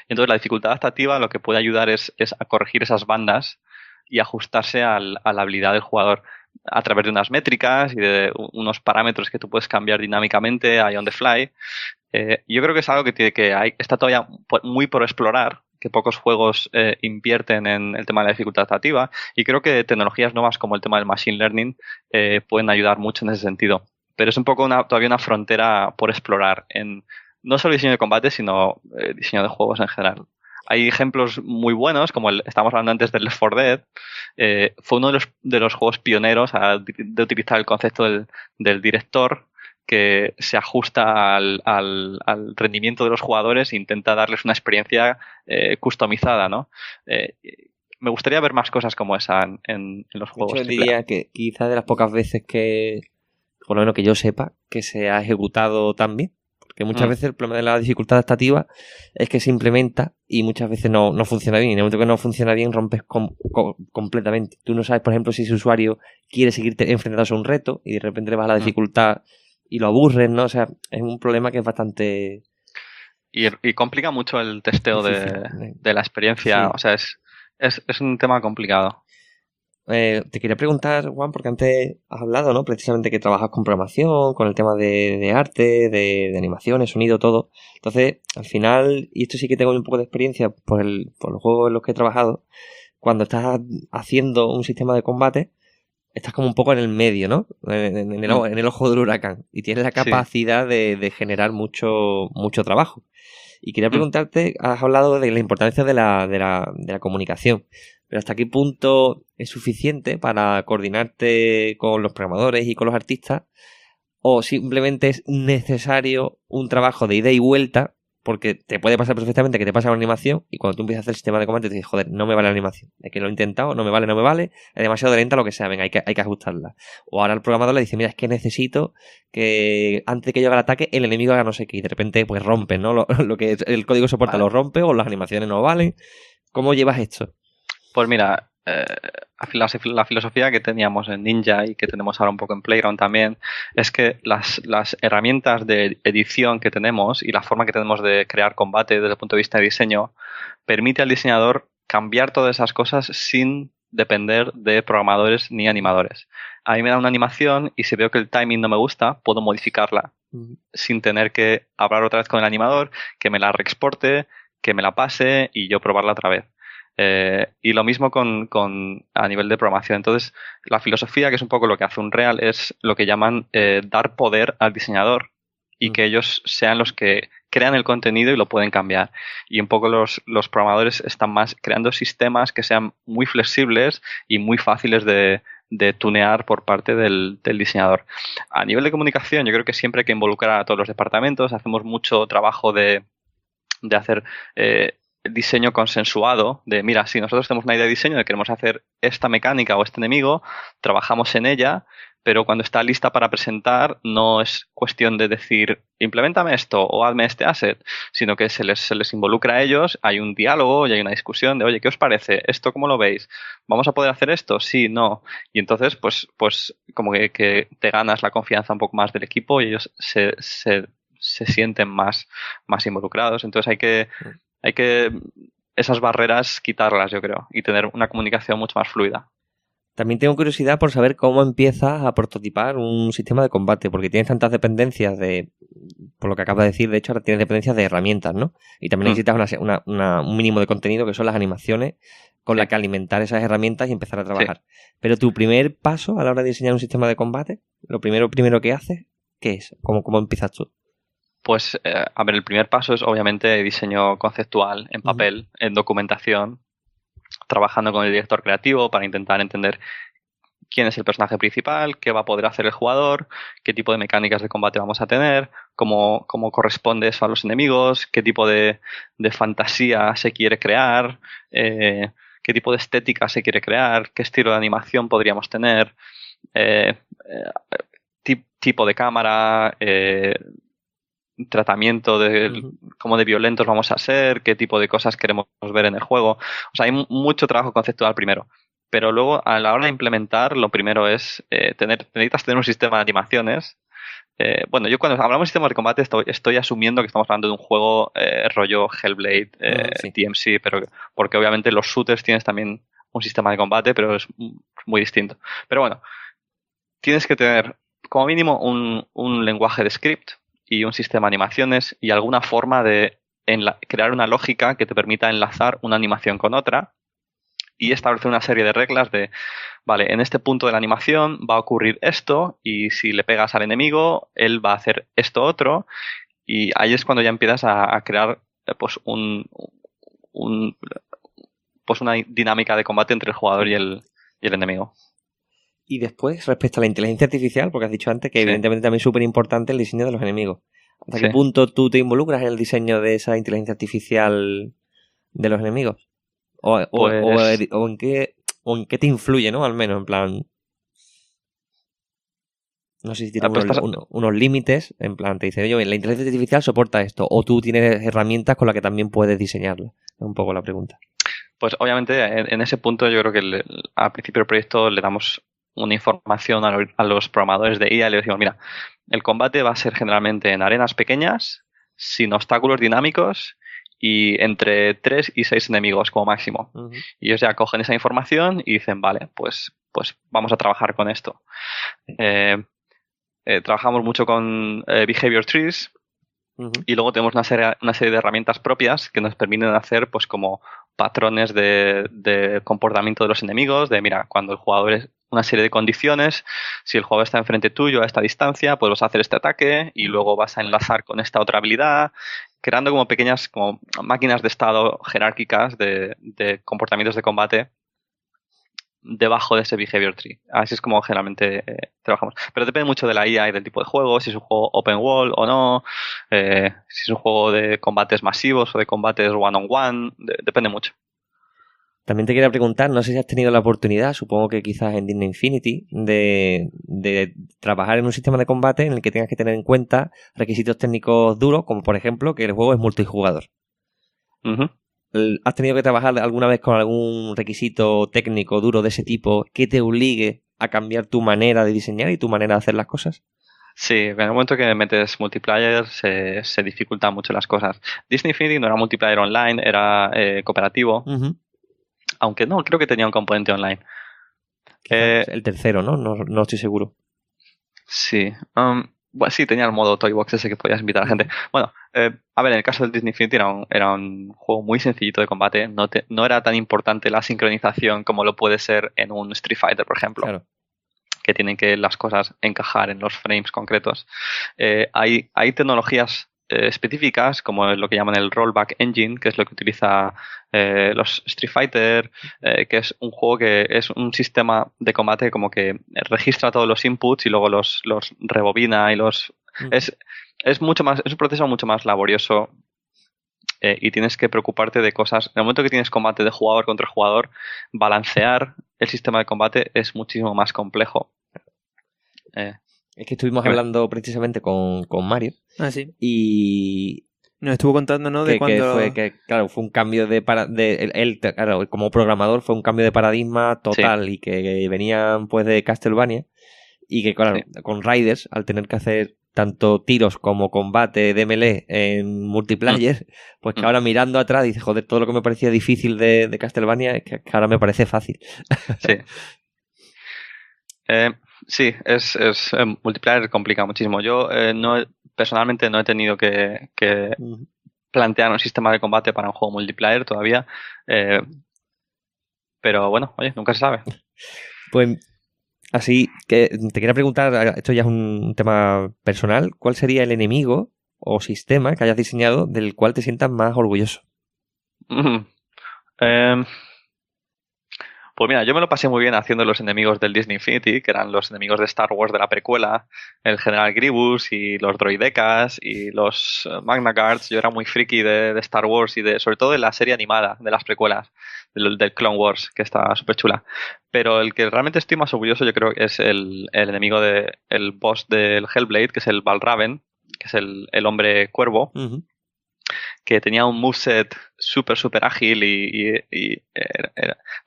Entonces la dificultad adaptativa lo que puede ayudar es a corregir esas bandas y ajustarse a la habilidad del jugador a través de unas métricas y de unos parámetros que tú puedes cambiar dinámicamente ahí on the fly. Yo creo que es algo está todavía muy por explorar, que pocos juegos invierten en el tema de la dificultad adaptativa, y creo que tecnologías nuevas como el tema del machine learning pueden ayudar mucho en ese sentido. Pero es un poco todavía una frontera por explorar en no solo diseño de combate, sino diseño de juegos en general. Hay ejemplos muy buenos, como estamos hablando antes del Left 4 Dead. Fue uno de los juegos pioneros de utilizar el concepto del director, que se ajusta al rendimiento de los jugadores e intenta darles una experiencia customizada, ¿no? Me gustaría ver más cosas como esa en los juegos. Yo diría que quizás de las pocas veces que, por lo menos que yo sepa, que se ha ejecutado tan bien. Porque muchas veces el problema de la dificultad adaptativa es que se implementa y muchas veces no funciona bien. Y en el momento que no funciona bien, rompes completamente. Tú no sabes, por ejemplo, si ese usuario quiere seguir enfrentándose a un reto y de repente le vas a la dificultad y lo aburres, ¿no? O sea, es un problema que es bastante... Y complica mucho el testeo de la experiencia. Sí. O sea, es un tema complicado. Te quería preguntar, Juan, porque antes has hablado, ¿no? Precisamente que trabajas con programación, con el tema de arte, de animaciones, sonido, todo. Entonces, al final, y esto sí que tengo un poco de experiencia por los juegos en los que he trabajado, cuando estás haciendo un sistema de combate, estás como un poco en el medio, ¿no? En el ojo del huracán. Y tienes la capacidad de generar mucho trabajo. Y quería preguntarte, has hablado de la importancia de la comunicación. Pero ¿hasta qué punto es suficiente para coordinarte con los programadores y con los artistas? ¿O simplemente es necesario un trabajo de ida y vuelta? Porque te puede pasar perfectamente que te pasa una animación y cuando tú empiezas a hacer el sistema de combate te dices, joder, no me vale la animación. Es que lo he intentado, no me vale, es demasiado lenta, lo que sea, venga, hay que ajustarla. O ahora el programador le dice, mira, es que necesito que antes de que llegue el ataque el enemigo haga no sé qué y de repente pues rompen, ¿no? Lo que el código soporta lo rompe o las animaciones no valen. ¿Cómo llevas esto? Pues mira, la filosofía que teníamos en Ninja y que tenemos ahora un poco en Playground también es que las herramientas de edición que tenemos y la forma que tenemos de crear combate desde el punto de vista de diseño permite al diseñador cambiar todas esas cosas sin depender de programadores ni animadores. A mí me da una animación y si veo que el timing no me gusta, puedo modificarla sin tener que hablar otra vez con el animador, que me la reexporte, que me la pase y yo probarla otra vez. Y lo mismo a nivel de programación. Entonces, la filosofía, que es un poco lo que hace Unreal, es lo que llaman dar poder al diseñador y que ellos sean los que crean el contenido y lo pueden cambiar. Y un poco los programadores están más creando sistemas que sean muy flexibles y muy fáciles de tunear por parte del diseñador. A nivel de comunicación, yo creo que siempre hay que involucrar a todos los departamentos. Hacemos mucho trabajo de hacer diseño consensuado de, mira, si nosotros tenemos una idea de diseño de queremos hacer esta mecánica o este enemigo, trabajamos en ella, pero cuando está lista para presentar no es cuestión de decir, implementame esto o hazme este asset, sino que se les involucra a ellos, hay un diálogo y hay una discusión de, oye, ¿qué os parece? ¿Esto cómo lo veis? ¿Vamos a poder hacer esto? Sí, no. Y entonces, pues como que te ganas la confianza un poco más del equipo y ellos se sienten más involucrados. Entonces hay que esas barreras quitarlas, yo creo, y tener una comunicación mucho más fluida. También tengo curiosidad por saber cómo empiezas a prototipar un sistema de combate, porque tienes tantas dependencias por lo que acabas de decir, de hecho ahora tienes dependencias de herramientas, ¿no? Y también necesitas un mínimo de contenido que son las animaciones con las que alimentar esas herramientas y empezar a trabajar. Sí. Pero tu primer paso a la hora de diseñar un sistema de combate, lo primero que haces, ¿qué es? ¿Cómo empiezas tú? Pues, a ver, el primer paso es obviamente diseño conceptual en papel, en documentación, trabajando con el director creativo para intentar entender quién es el personaje principal, qué va a poder hacer el jugador, qué tipo de mecánicas de combate vamos a tener, cómo corresponde eso a los enemigos, qué tipo de fantasía se quiere crear, qué tipo de estética se quiere crear, qué estilo de animación podríamos tener, tipo de cámara, tratamiento de cómo de violentos vamos a ser, qué tipo de cosas queremos ver en el juego. O sea, hay mucho trabajo conceptual primero. Pero luego, a la hora de implementar, lo primero es necesitas tener un sistema de animaciones. Bueno, yo cuando hablamos de sistemas de combate estoy asumiendo que estamos hablando de un juego rollo Hellblade, sí. DMC, pero porque obviamente los shooters tienes también un sistema de combate, pero es muy distinto. Pero bueno, tienes que tener como mínimo un lenguaje de script y un sistema de animaciones y alguna forma de crear una lógica que te permita enlazar una animación con otra y establecer una serie de reglas de, vale, en este punto de la animación va a ocurrir esto y si le pegas al enemigo, él va a hacer esto otro y ahí es cuando ya empiezas a crear pues una dinámica de combate entre el jugador y el enemigo. Y después, respecto a la inteligencia artificial, porque has dicho antes que sí. Evidentemente también es súper importante el diseño de los enemigos. ¿Hasta qué punto tú te involucras en el diseño de esa inteligencia artificial de los enemigos? ¿O en qué te influye, ¿no? Al menos, en plan... No sé si tiene unos límites, en plan, te dice, oye, la inteligencia artificial soporta esto, o tú tienes herramientas con las que también puedes diseñarlo. Es un poco la pregunta. Pues obviamente en ese punto yo creo que al principio del proyecto le damos una información a los programadores de IA y le decimos, mira, el combate va a ser generalmente en arenas pequeñas, sin obstáculos dinámicos y entre 3 y 6 enemigos como máximo. Y ellos ya cogen esa información y dicen, vale, pues vamos a trabajar con esto. Trabajamos mucho con behavior trees y luego tenemos una serie de herramientas propias que nos permiten hacer pues como patrones de comportamiento de los enemigos, de mira, cuando el jugador es una serie de condiciones, si el jugador está enfrente tuyo a esta distancia, pues vas a hacer este ataque y luego vas a enlazar con esta otra habilidad, creando como pequeñas como máquinas de estado jerárquicas de comportamientos de combate debajo de ese behavior tree. Así es como generalmente trabajamos. Pero depende mucho de la IA y del tipo de juego, si es un juego open world o no, si es un juego de combates masivos o de combates one-on-one, depende mucho. También te quería preguntar, no sé si has tenido la oportunidad, supongo que quizás en Disney Infinity, de trabajar en un sistema de combate en el que tengas que tener en cuenta requisitos técnicos duros, como por ejemplo que el juego es multijugador. ¿Has tenido que trabajar alguna vez con algún requisito técnico duro de ese tipo que te obligue a cambiar tu manera de diseñar y tu manera de hacer las cosas? Sí, en el momento que metes multiplayer se dificultan mucho las cosas. Disney Infinity no era multiplayer online, era cooperativo. Aunque no, creo que tenía un componente online. El tercero, ¿no? No estoy seguro. Sí. Bueno, sí, tenía el modo Toy Box ese que podías invitar a gente. Bueno, a ver, en el caso del Disney Infinity era un juego muy sencillito de combate. No era tan importante la sincronización como lo puede ser en un Street Fighter, por ejemplo. Claro. Que tienen que las cosas encajar en los frames concretos. Hay tecnologías específicas, como es lo que llaman el Rollback Engine, que es lo que utiliza los Street Fighter, que es un juego que es un sistema de combate como que registra todos los inputs y luego los rebobina y los... Es un proceso mucho más laborioso y tienes que preocuparte de cosas. En el momento que tienes combate de jugador contra jugador, balancear el sistema de combate es muchísimo más complejo. Es que estuvimos hablando precisamente con Mario. Ah, sí. Y nos estuvo contando, ¿no? De cuando... Claro, fue un cambio claro, como programador fue un cambio de paradigma total. Sí. Y que venían pues de Castlevania y que claro, sí. Con Riders, al tener que hacer tanto tiros como combate de melee en multiplayer, pues que ahora mirando atrás dice, joder, todo lo que me parecía difícil de Castlevania es que ahora me parece fácil. Sí. Sí, es multiplayer complica muchísimo. Yo personalmente no he tenido que plantear un sistema de combate para un juego multiplayer todavía, pero bueno, oye, nunca se sabe. Pues así que te quería preguntar, esto ya es un tema personal, ¿cuál sería el enemigo o sistema que hayas diseñado del cual te sientas más orgulloso? Pues mira, yo me lo pasé muy bien haciendo los enemigos del Disney Infinity, que eran los enemigos de Star Wars de la precuela, el General Grievous y los droidecas y los Magna Guards. Yo era muy friki de Star Wars y sobre todo de la serie animada de las precuelas, del Clone Wars, que está súper chula. Pero el que realmente estoy más orgulloso yo creo que es el enemigo el boss del Hellblade, que es el Balraven, que es el hombre cuervo. Uh-huh. Que tenía un moveset súper ágil y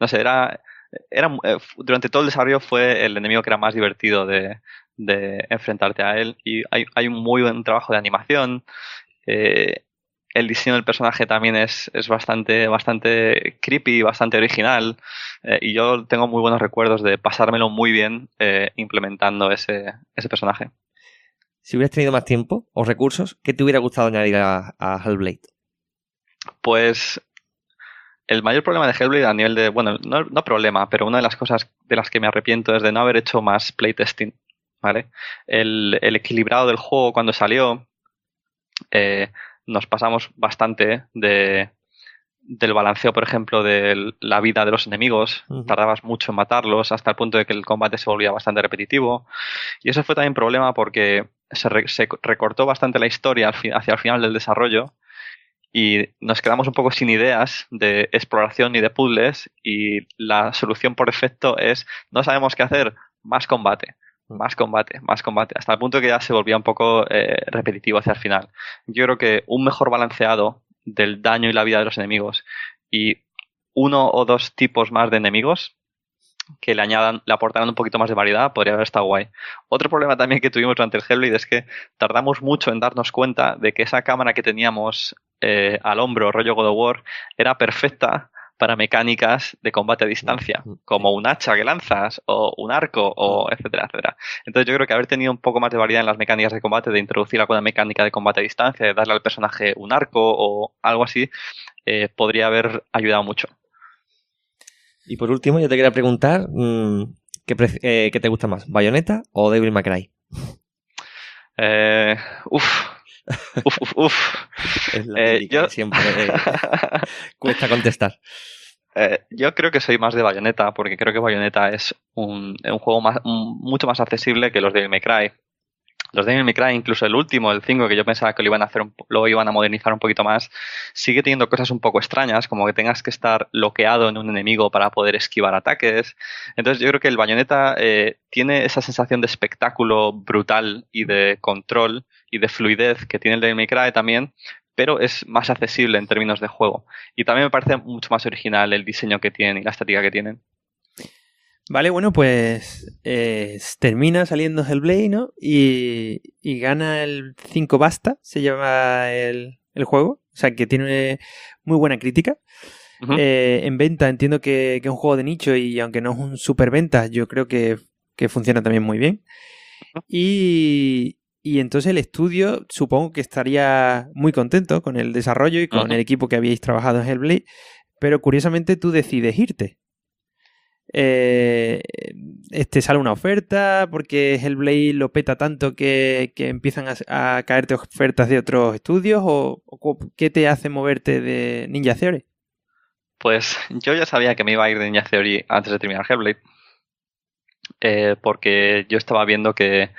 no sé, durante todo el desarrollo fue el enemigo que era más divertido de enfrentarte a él, y hay un muy buen trabajo de animación. El diseño del personaje también es bastante creepy, bastante original, y yo tengo muy buenos recuerdos de pasármelo muy bien implementando ese personaje. Si hubieras tenido más tiempo o recursos, ¿qué te hubiera gustado añadir a Hellblade? Pues el mayor problema de Hellblade a nivel de... Bueno, no problema, pero una de las cosas de las que me arrepiento es de no haber hecho más playtesting, ¿vale? El equilibrado del juego cuando salió, nos pasamos bastante del balanceo, por ejemplo, de la vida de los enemigos. Uh-huh. Tardabas mucho en matarlos hasta el punto de que el combate se volvía bastante repetitivo. Y eso fue también problema porque se recortó bastante la historia hacia el final del desarrollo y nos quedamos un poco sin ideas de exploración ni de puzzles, y la solución por defecto es: no sabemos qué hacer, más combate, hasta el punto que ya se volvía un poco repetitivo hacia el final. Yo creo que un mejor balanceado del daño y la vida de los enemigos y uno o dos tipos más de enemigos que le aportaran un poquito más de variedad podría haber estado guay. Otro problema también que tuvimos durante el Hellblade es que tardamos mucho en darnos cuenta de que esa cámara que teníamos al hombro, rollo God of War, era perfecta para mecánicas de combate a distancia, como un hacha que lanzas o un arco, o etcétera. Entonces yo creo que haber tenido un poco más de variedad en las mecánicas de combate, de introducir alguna mecánica de combate a distancia, de darle al personaje un arco o algo así, podría haber ayudado mucho. Y por último, yo te quería preguntar, ¿qué te gusta más, Bayonetta o Devil May Cry? Es la típica que siempre cuesta contestar. Yo creo que soy más de Bayonetta, porque creo que Bayonetta es un juego mucho más accesible que los de Devil May Cry. Los Devil May Cry, incluso el último, el 5, que yo pensaba que lo iban a modernizar un poquito más, sigue teniendo cosas un poco extrañas, como que tengas que estar bloqueado en un enemigo para poder esquivar ataques. Entonces yo creo que el Bayonetta tiene esa sensación de espectáculo brutal y de control y de fluidez que tiene el Devil May Cry también, pero es más accesible en términos de juego. Y también me parece mucho más original el diseño que tienen y la estética que tienen. Vale, bueno, pues termina saliendo Hellblade, ¿no? Y gana el 5 Basta, se llama el juego. O sea, que tiene muy buena crítica. Uh-huh. En venta entiendo que es un juego de nicho, y aunque no es un super venta, yo creo que funciona también muy bien. Uh-huh. Y entonces el estudio supongo que estaría muy contento con el desarrollo y con el equipo que habíais trabajado en Hellblade, pero curiosamente tú decides irte. Sale una oferta porque Hellblade lo peta tanto que empiezan a caerte ofertas de otros estudios, o ¿qué te hace moverte de Ninja Theory? Pues yo ya sabía que me iba a ir de Ninja Theory antes de terminar Hellblade, porque yo estaba viendo que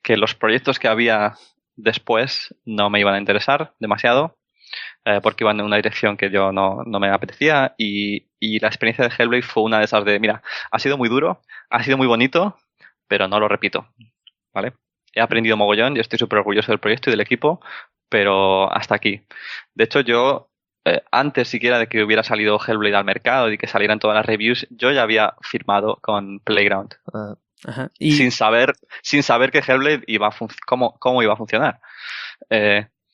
los proyectos que había después no me iban a interesar demasiado, porque iban en una dirección que yo no me apetecía, y la experiencia de Hellblade fue una de esas de: mira, ha sido muy duro, ha sido muy bonito, pero no lo repito, ¿vale? He aprendido mogollón y estoy súper orgulloso del proyecto y del equipo, pero hasta aquí. De hecho, yo, antes siquiera de que hubiera salido Hellblade al mercado y que salieran todas las reviews, yo ya había firmado con Playground. Ajá. Sin saber que Hellblade cómo iba a funcionar.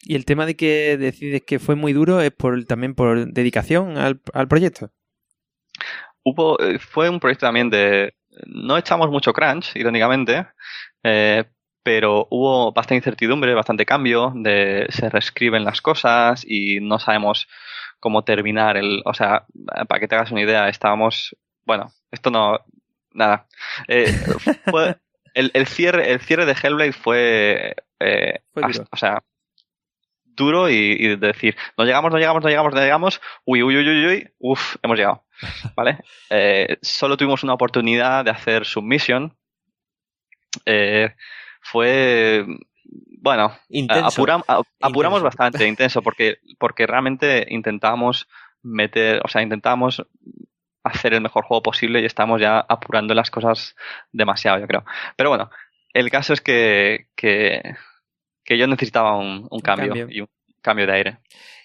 ¿Y el tema de que decides que fue muy duro es también por dedicación al proyecto? Fue un proyecto también no echamos mucho crunch, irónicamente, pero hubo bastante incertidumbre, bastante cambio, se reescriben las cosas y no sabemos cómo terminar o sea, para que te hagas una idea, estábamos... Bueno, esto no... Nada. Fue el cierre de Hellblade fue duro. O sea, duro y de decir, no llegamos, uy, hemos llegado, ¿vale? Solo tuvimos una oportunidad de hacer Submission. Fue, bueno, apuramos bastante, intenso, porque realmente intentamos hacer el mejor juego posible y estamos ya apurando las cosas demasiado, yo creo. Pero bueno, el caso es que yo necesitaba un cambio y un cambio de aire.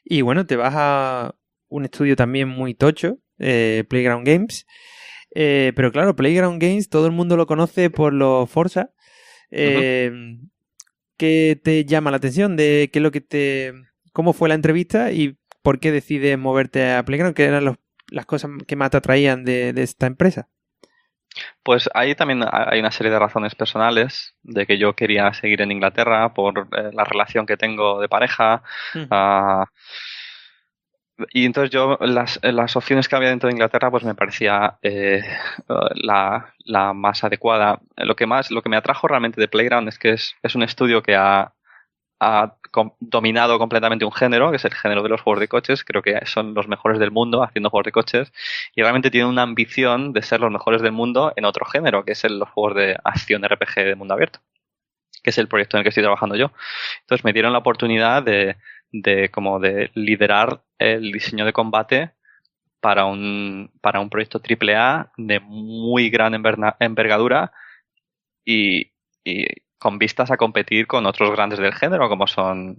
Y bueno, te vas a un estudio también muy tocho, Playground Games. Pero claro, Playground Games todo el mundo lo conoce por los Forza. ¿Qué te llama la atención? ¿Cómo fue la entrevista y por qué decides moverte a Playground? ¿Qué eran las cosas que más te atraían de esta empresa? Pues ahí también hay una serie de razones personales de que yo quería seguir en Inglaterra por la relación que tengo de pareja. Y entonces yo las opciones que había dentro de Inglaterra pues me parecía la más adecuada. Lo que me atrajo realmente de Playground es que es un estudio que ha dominado completamente un género, que es el género de los juegos de coches. Creo que son los mejores del mundo haciendo juegos de coches y realmente tienen una ambición de ser los mejores del mundo en otro género, que es los juegos de acción RPG de mundo abierto, que es el proyecto en el que estoy trabajando yo. Entonces me dieron la oportunidad de liderar el diseño de combate para un proyecto AAA de muy gran envergadura y con vistas a competir con otros grandes del género, como son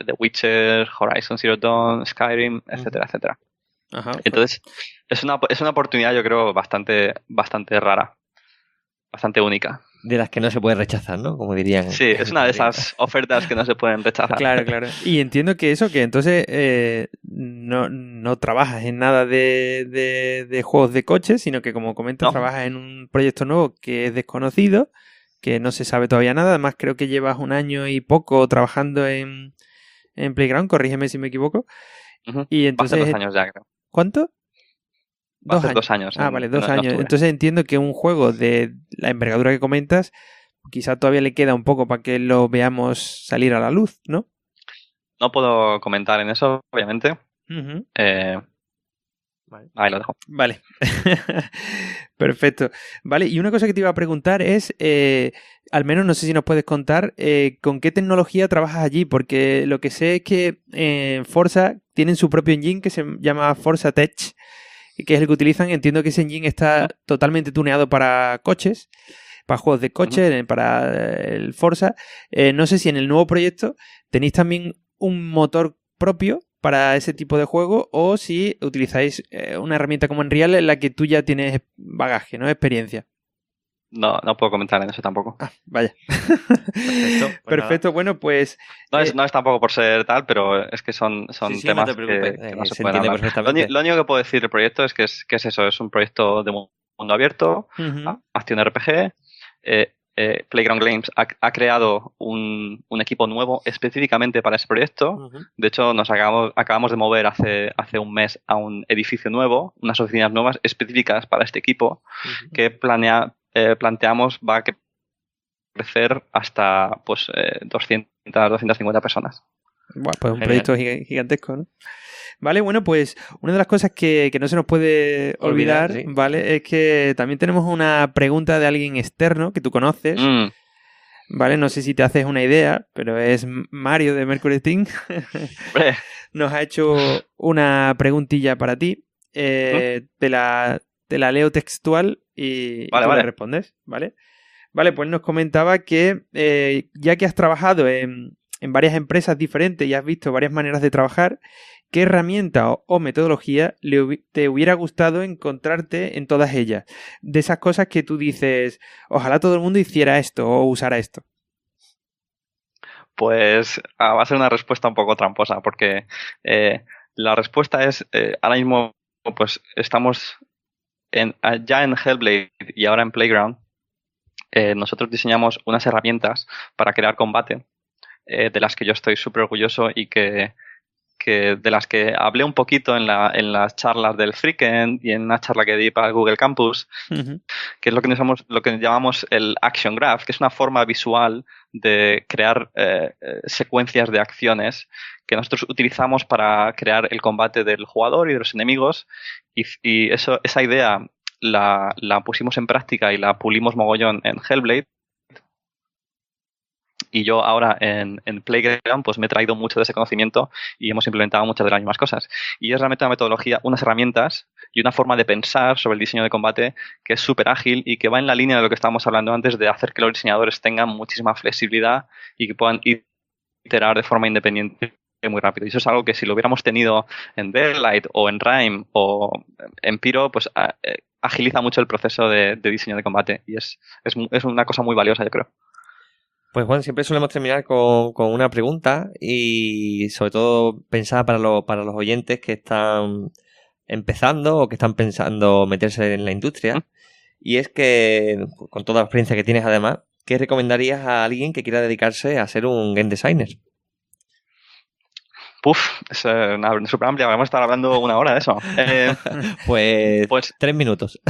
The Witcher, Horizon Zero Dawn, Skyrim, etcétera, etcétera. Ajá, entonces, es una oportunidad, yo creo, bastante rara, bastante única. De las que no se puede rechazar, ¿no? Como dirían. Sí, es una de esas ofertas que no se pueden rechazar. Claro. Y entiendo que entonces no trabajas en nada de juegos de coches, sino que, como comentas, trabajas en un proyecto nuevo que es desconocido, que no se sabe todavía nada. Además, creo que llevas 1 año y poco trabajando en Playground, corrígeme si me equivoco. Y entonces, 2 años ya, creo. ¿Cuánto? Va a ser 2 años. Vale, 2 años. Entonces entiendo que un juego de la envergadura que comentas, quizá todavía le queda un poco para que lo veamos salir a la luz, ¿no? No puedo comentar en eso, obviamente. Vale. Ahí lo dejo. Vale. Perfecto. Vale, y una cosa que te iba a preguntar es, al menos no sé si nos puedes contar, ¿con qué tecnología trabajas allí? Porque lo que sé es que Forza tienen su propio engine que se llama Forza Tech, que es el que utilizan. Entiendo que ese engine está totalmente tuneado para coches, para juegos de coche, para el Forza. No sé si en el nuevo proyecto tenéis también un motor propio para ese tipo de juego o si utilizáis una herramienta como Unreal en la que tú ya tienes bagaje, ¿no? Experiencia. No puedo comentar en eso tampoco. Vaya. Perfecto. Bueno, pues... No es tampoco por ser tal, pero es que son temas que no se pueden hablar. Lo único que puedo decir del proyecto es que es eso, es un proyecto de mundo abierto, acción RPG. Playground Games ha creado un equipo nuevo específicamente para ese proyecto. De hecho, nos acabamos de mover hace un mes a un edificio nuevo, unas oficinas nuevas específicas para este equipo que planteamos va a crecer hasta 250 personas. Bueno, pues un proyecto gigantesco, ¿no? Vale, bueno, pues una de las cosas que no se nos puede olvidar, sí, ¿vale? Es que también tenemos una pregunta de alguien externo que tú conoces, ¿vale? No sé si te haces una idea, pero es Mario de Mercury Steam. Nos ha hecho una preguntilla para ti. Te la leo textual y tú le respondes, ¿vale? Vale, pues nos comentaba que ya que has trabajado en varias empresas diferentes y has visto varias maneras de trabajar, ¿qué herramienta o metodología te hubiera gustado encontrarte en todas ellas? De esas cosas que tú dices, ojalá todo el mundo hiciera esto o usara esto. Pues va a ser una respuesta un poco tramposa, porque la respuesta es, ahora mismo pues estamos ya en Hellblade y ahora en Playground. Nosotros diseñamos unas herramientas para crear combate, de las que yo estoy súper orgulloso y que de las que hablé un poquito en las charlas del Freakend y en una charla que di para Google Campus, que es lo que llamamos el Action Graph, que es una forma visual de crear secuencias de acciones que nosotros utilizamos para crear el combate del jugador y de los enemigos, y esa idea la pusimos en práctica y la pulimos mogollón en Hellblade. Y yo ahora en Playground pues me he traído mucho de ese conocimiento y hemos implementado muchas de las mismas cosas. Y es realmente una metodología, unas herramientas y una forma de pensar sobre el diseño de combate que es súper ágil y que va en la línea de lo que estábamos hablando antes, de hacer que los diseñadores tengan muchísima flexibilidad y que puedan iterar de forma independiente muy rápido. Y eso es algo que si lo hubiéramos tenido en Daylight o en Rime o en Pyro, pues agiliza mucho el proceso de diseño de combate. Y es una cosa muy valiosa, yo creo. Pues Juan, siempre solemos terminar con una pregunta y sobre todo pensada para los oyentes que están empezando o que están pensando meterse en la industria. Y es que, con toda la experiencia que tienes además, ¿qué recomendarías a alguien que quiera dedicarse a ser un game designer? Es una súper amplia, vamos a estar hablando una hora de eso. Pues 3 minutos.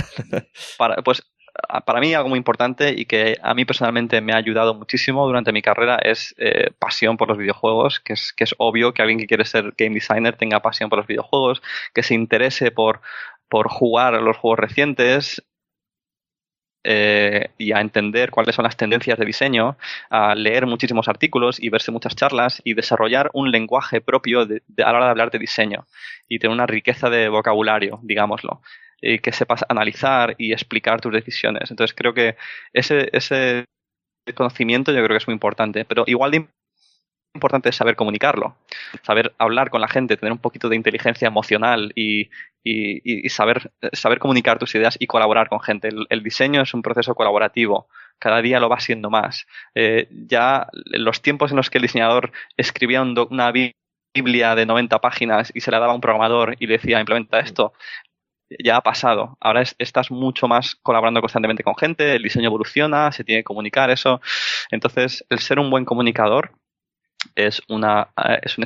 Para mí algo muy importante y que a mí personalmente me ha ayudado muchísimo durante mi carrera es pasión por los videojuegos, que es obvio que alguien que quiere ser game designer tenga pasión por los videojuegos, que se interese por jugar a los juegos recientes y a entender cuáles son las tendencias de diseño, a leer muchísimos artículos y verse muchas charlas y desarrollar un lenguaje propio a la hora de hablar de diseño y tener una riqueza de vocabulario, digámoslo. Y que sepas analizar y explicar tus decisiones. Entonces creo que ese conocimiento yo creo que es muy importante, pero igual de importante es saber comunicarlo, saber hablar con la gente, tener un poquito de inteligencia emocional y saber comunicar tus ideas y colaborar con gente. El diseño es un proceso colaborativo, cada día lo va siendo más. Ya los tiempos en los que el diseñador escribía una Biblia de 90 páginas y se la daba a un programador y le decía implementa esto, ya ha pasado. Ahora estás mucho más colaborando constantemente con gente, el diseño evoluciona, se tiene que comunicar eso. Entonces, el ser un buen comunicador es un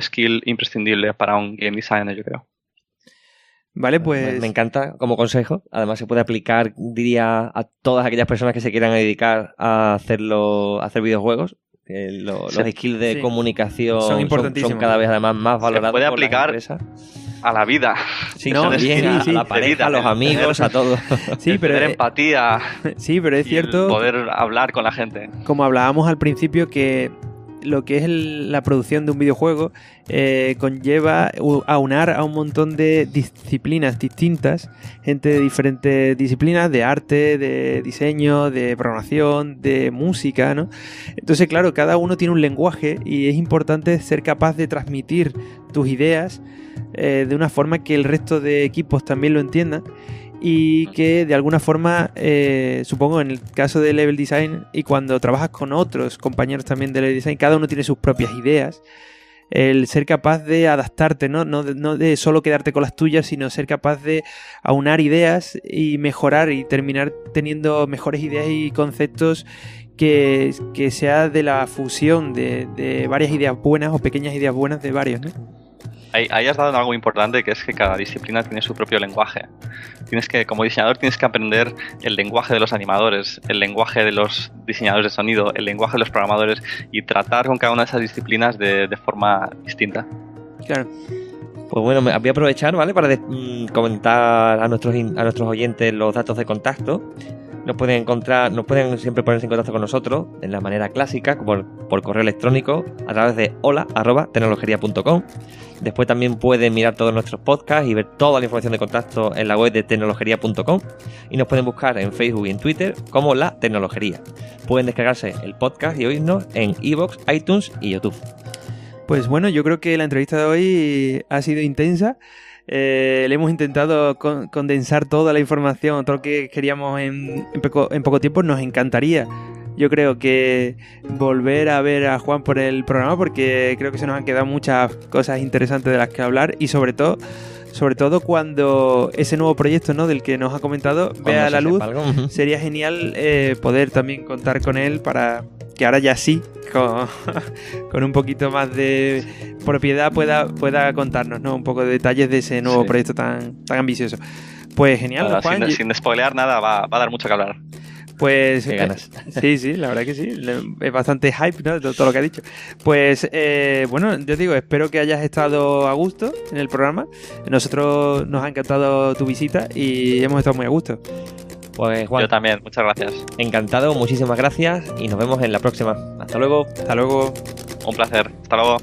skill imprescindible para un game designer, yo creo. Vale, pues... Me encanta como consejo. Además, se puede aplicar, diría, a todas aquellas personas que se quieran dedicar a hacer videojuegos. Los skills de comunicación son cada vez además más valorados. Se puede aplicar a la vida. Sí, no, bien, a la pareja, a los amigos, a todo. Sí, pero tener empatía. Sí, pero es cierto. Poder hablar con la gente. Como hablábamos al principio, que lo que es la producción de un videojuego conlleva aunar a un montón de disciplinas distintas, gente de diferentes disciplinas, de arte, de diseño, de programación, de música, ¿no? Entonces, claro, cada uno tiene un lenguaje y es importante ser capaz de transmitir tus ideas de una forma que el resto de equipos también lo entiendan. Y que de alguna forma, supongo en el caso de Level Design y cuando trabajas con otros compañeros también de Level Design, cada uno tiene sus propias ideas, el ser capaz de adaptarte, no de solo quedarte con las tuyas, sino ser capaz de aunar ideas y mejorar y terminar teniendo mejores ideas y conceptos que sea de la fusión de varias ideas buenas o pequeñas ideas buenas de varios, ¿no? Ahí has dado algo importante, que es que cada disciplina tiene su propio lenguaje. Como diseñador tienes que aprender el lenguaje de los animadores, el lenguaje de los diseñadores de sonido, el lenguaje de los programadores y tratar con cada una de esas disciplinas de forma distinta. Claro. Pues bueno, voy a aprovechar, ¿vale? Para comentar a nuestros oyentes los datos de contacto. Nos pueden siempre ponerse en contacto con nosotros de la manera clásica, por correo electrónico, a través de hola@tecnologería.com. Después también pueden mirar todos nuestros podcasts y ver toda la información de contacto en la web de tecnologería.com. Y nos pueden buscar en Facebook y en Twitter como La Tecnologería. Pueden descargarse el podcast y oírnos en iVoox, iTunes y YouTube. Pues bueno, yo creo que la entrevista de hoy ha sido intensa. Le hemos intentado condensar toda la información, todo lo que queríamos en poco tiempo. Nos encantaría. yo creo que volver a ver a Juan por el programa, porque creo que se nos han quedado muchas cosas interesantes de las que hablar, y sobre todo cuando ese nuevo proyecto, ¿no?, del que nos ha comentado vea la luz, sería genial poder también contar con él para que ahora ya sí, con un poquito más de propiedad pueda contarnos, ¿no?, un poco de detalles de ese nuevo proyecto tan ambicioso. Pues genial, bueno, Juan. Sin spoilear nada, va a dar mucho que hablar. Pues sí, la verdad que sí. Es bastante hype, ¿no?, de todo lo que ha dicho. Pues bueno, yo digo, espero que hayas estado a gusto en el programa. Nosotros nos ha encantado tu visita y hemos estado muy a gusto. Pues Juan, yo también, muchas gracias. Encantado, muchísimas gracias y nos vemos en la próxima. Hasta luego. Hasta luego. Un placer. Hasta luego.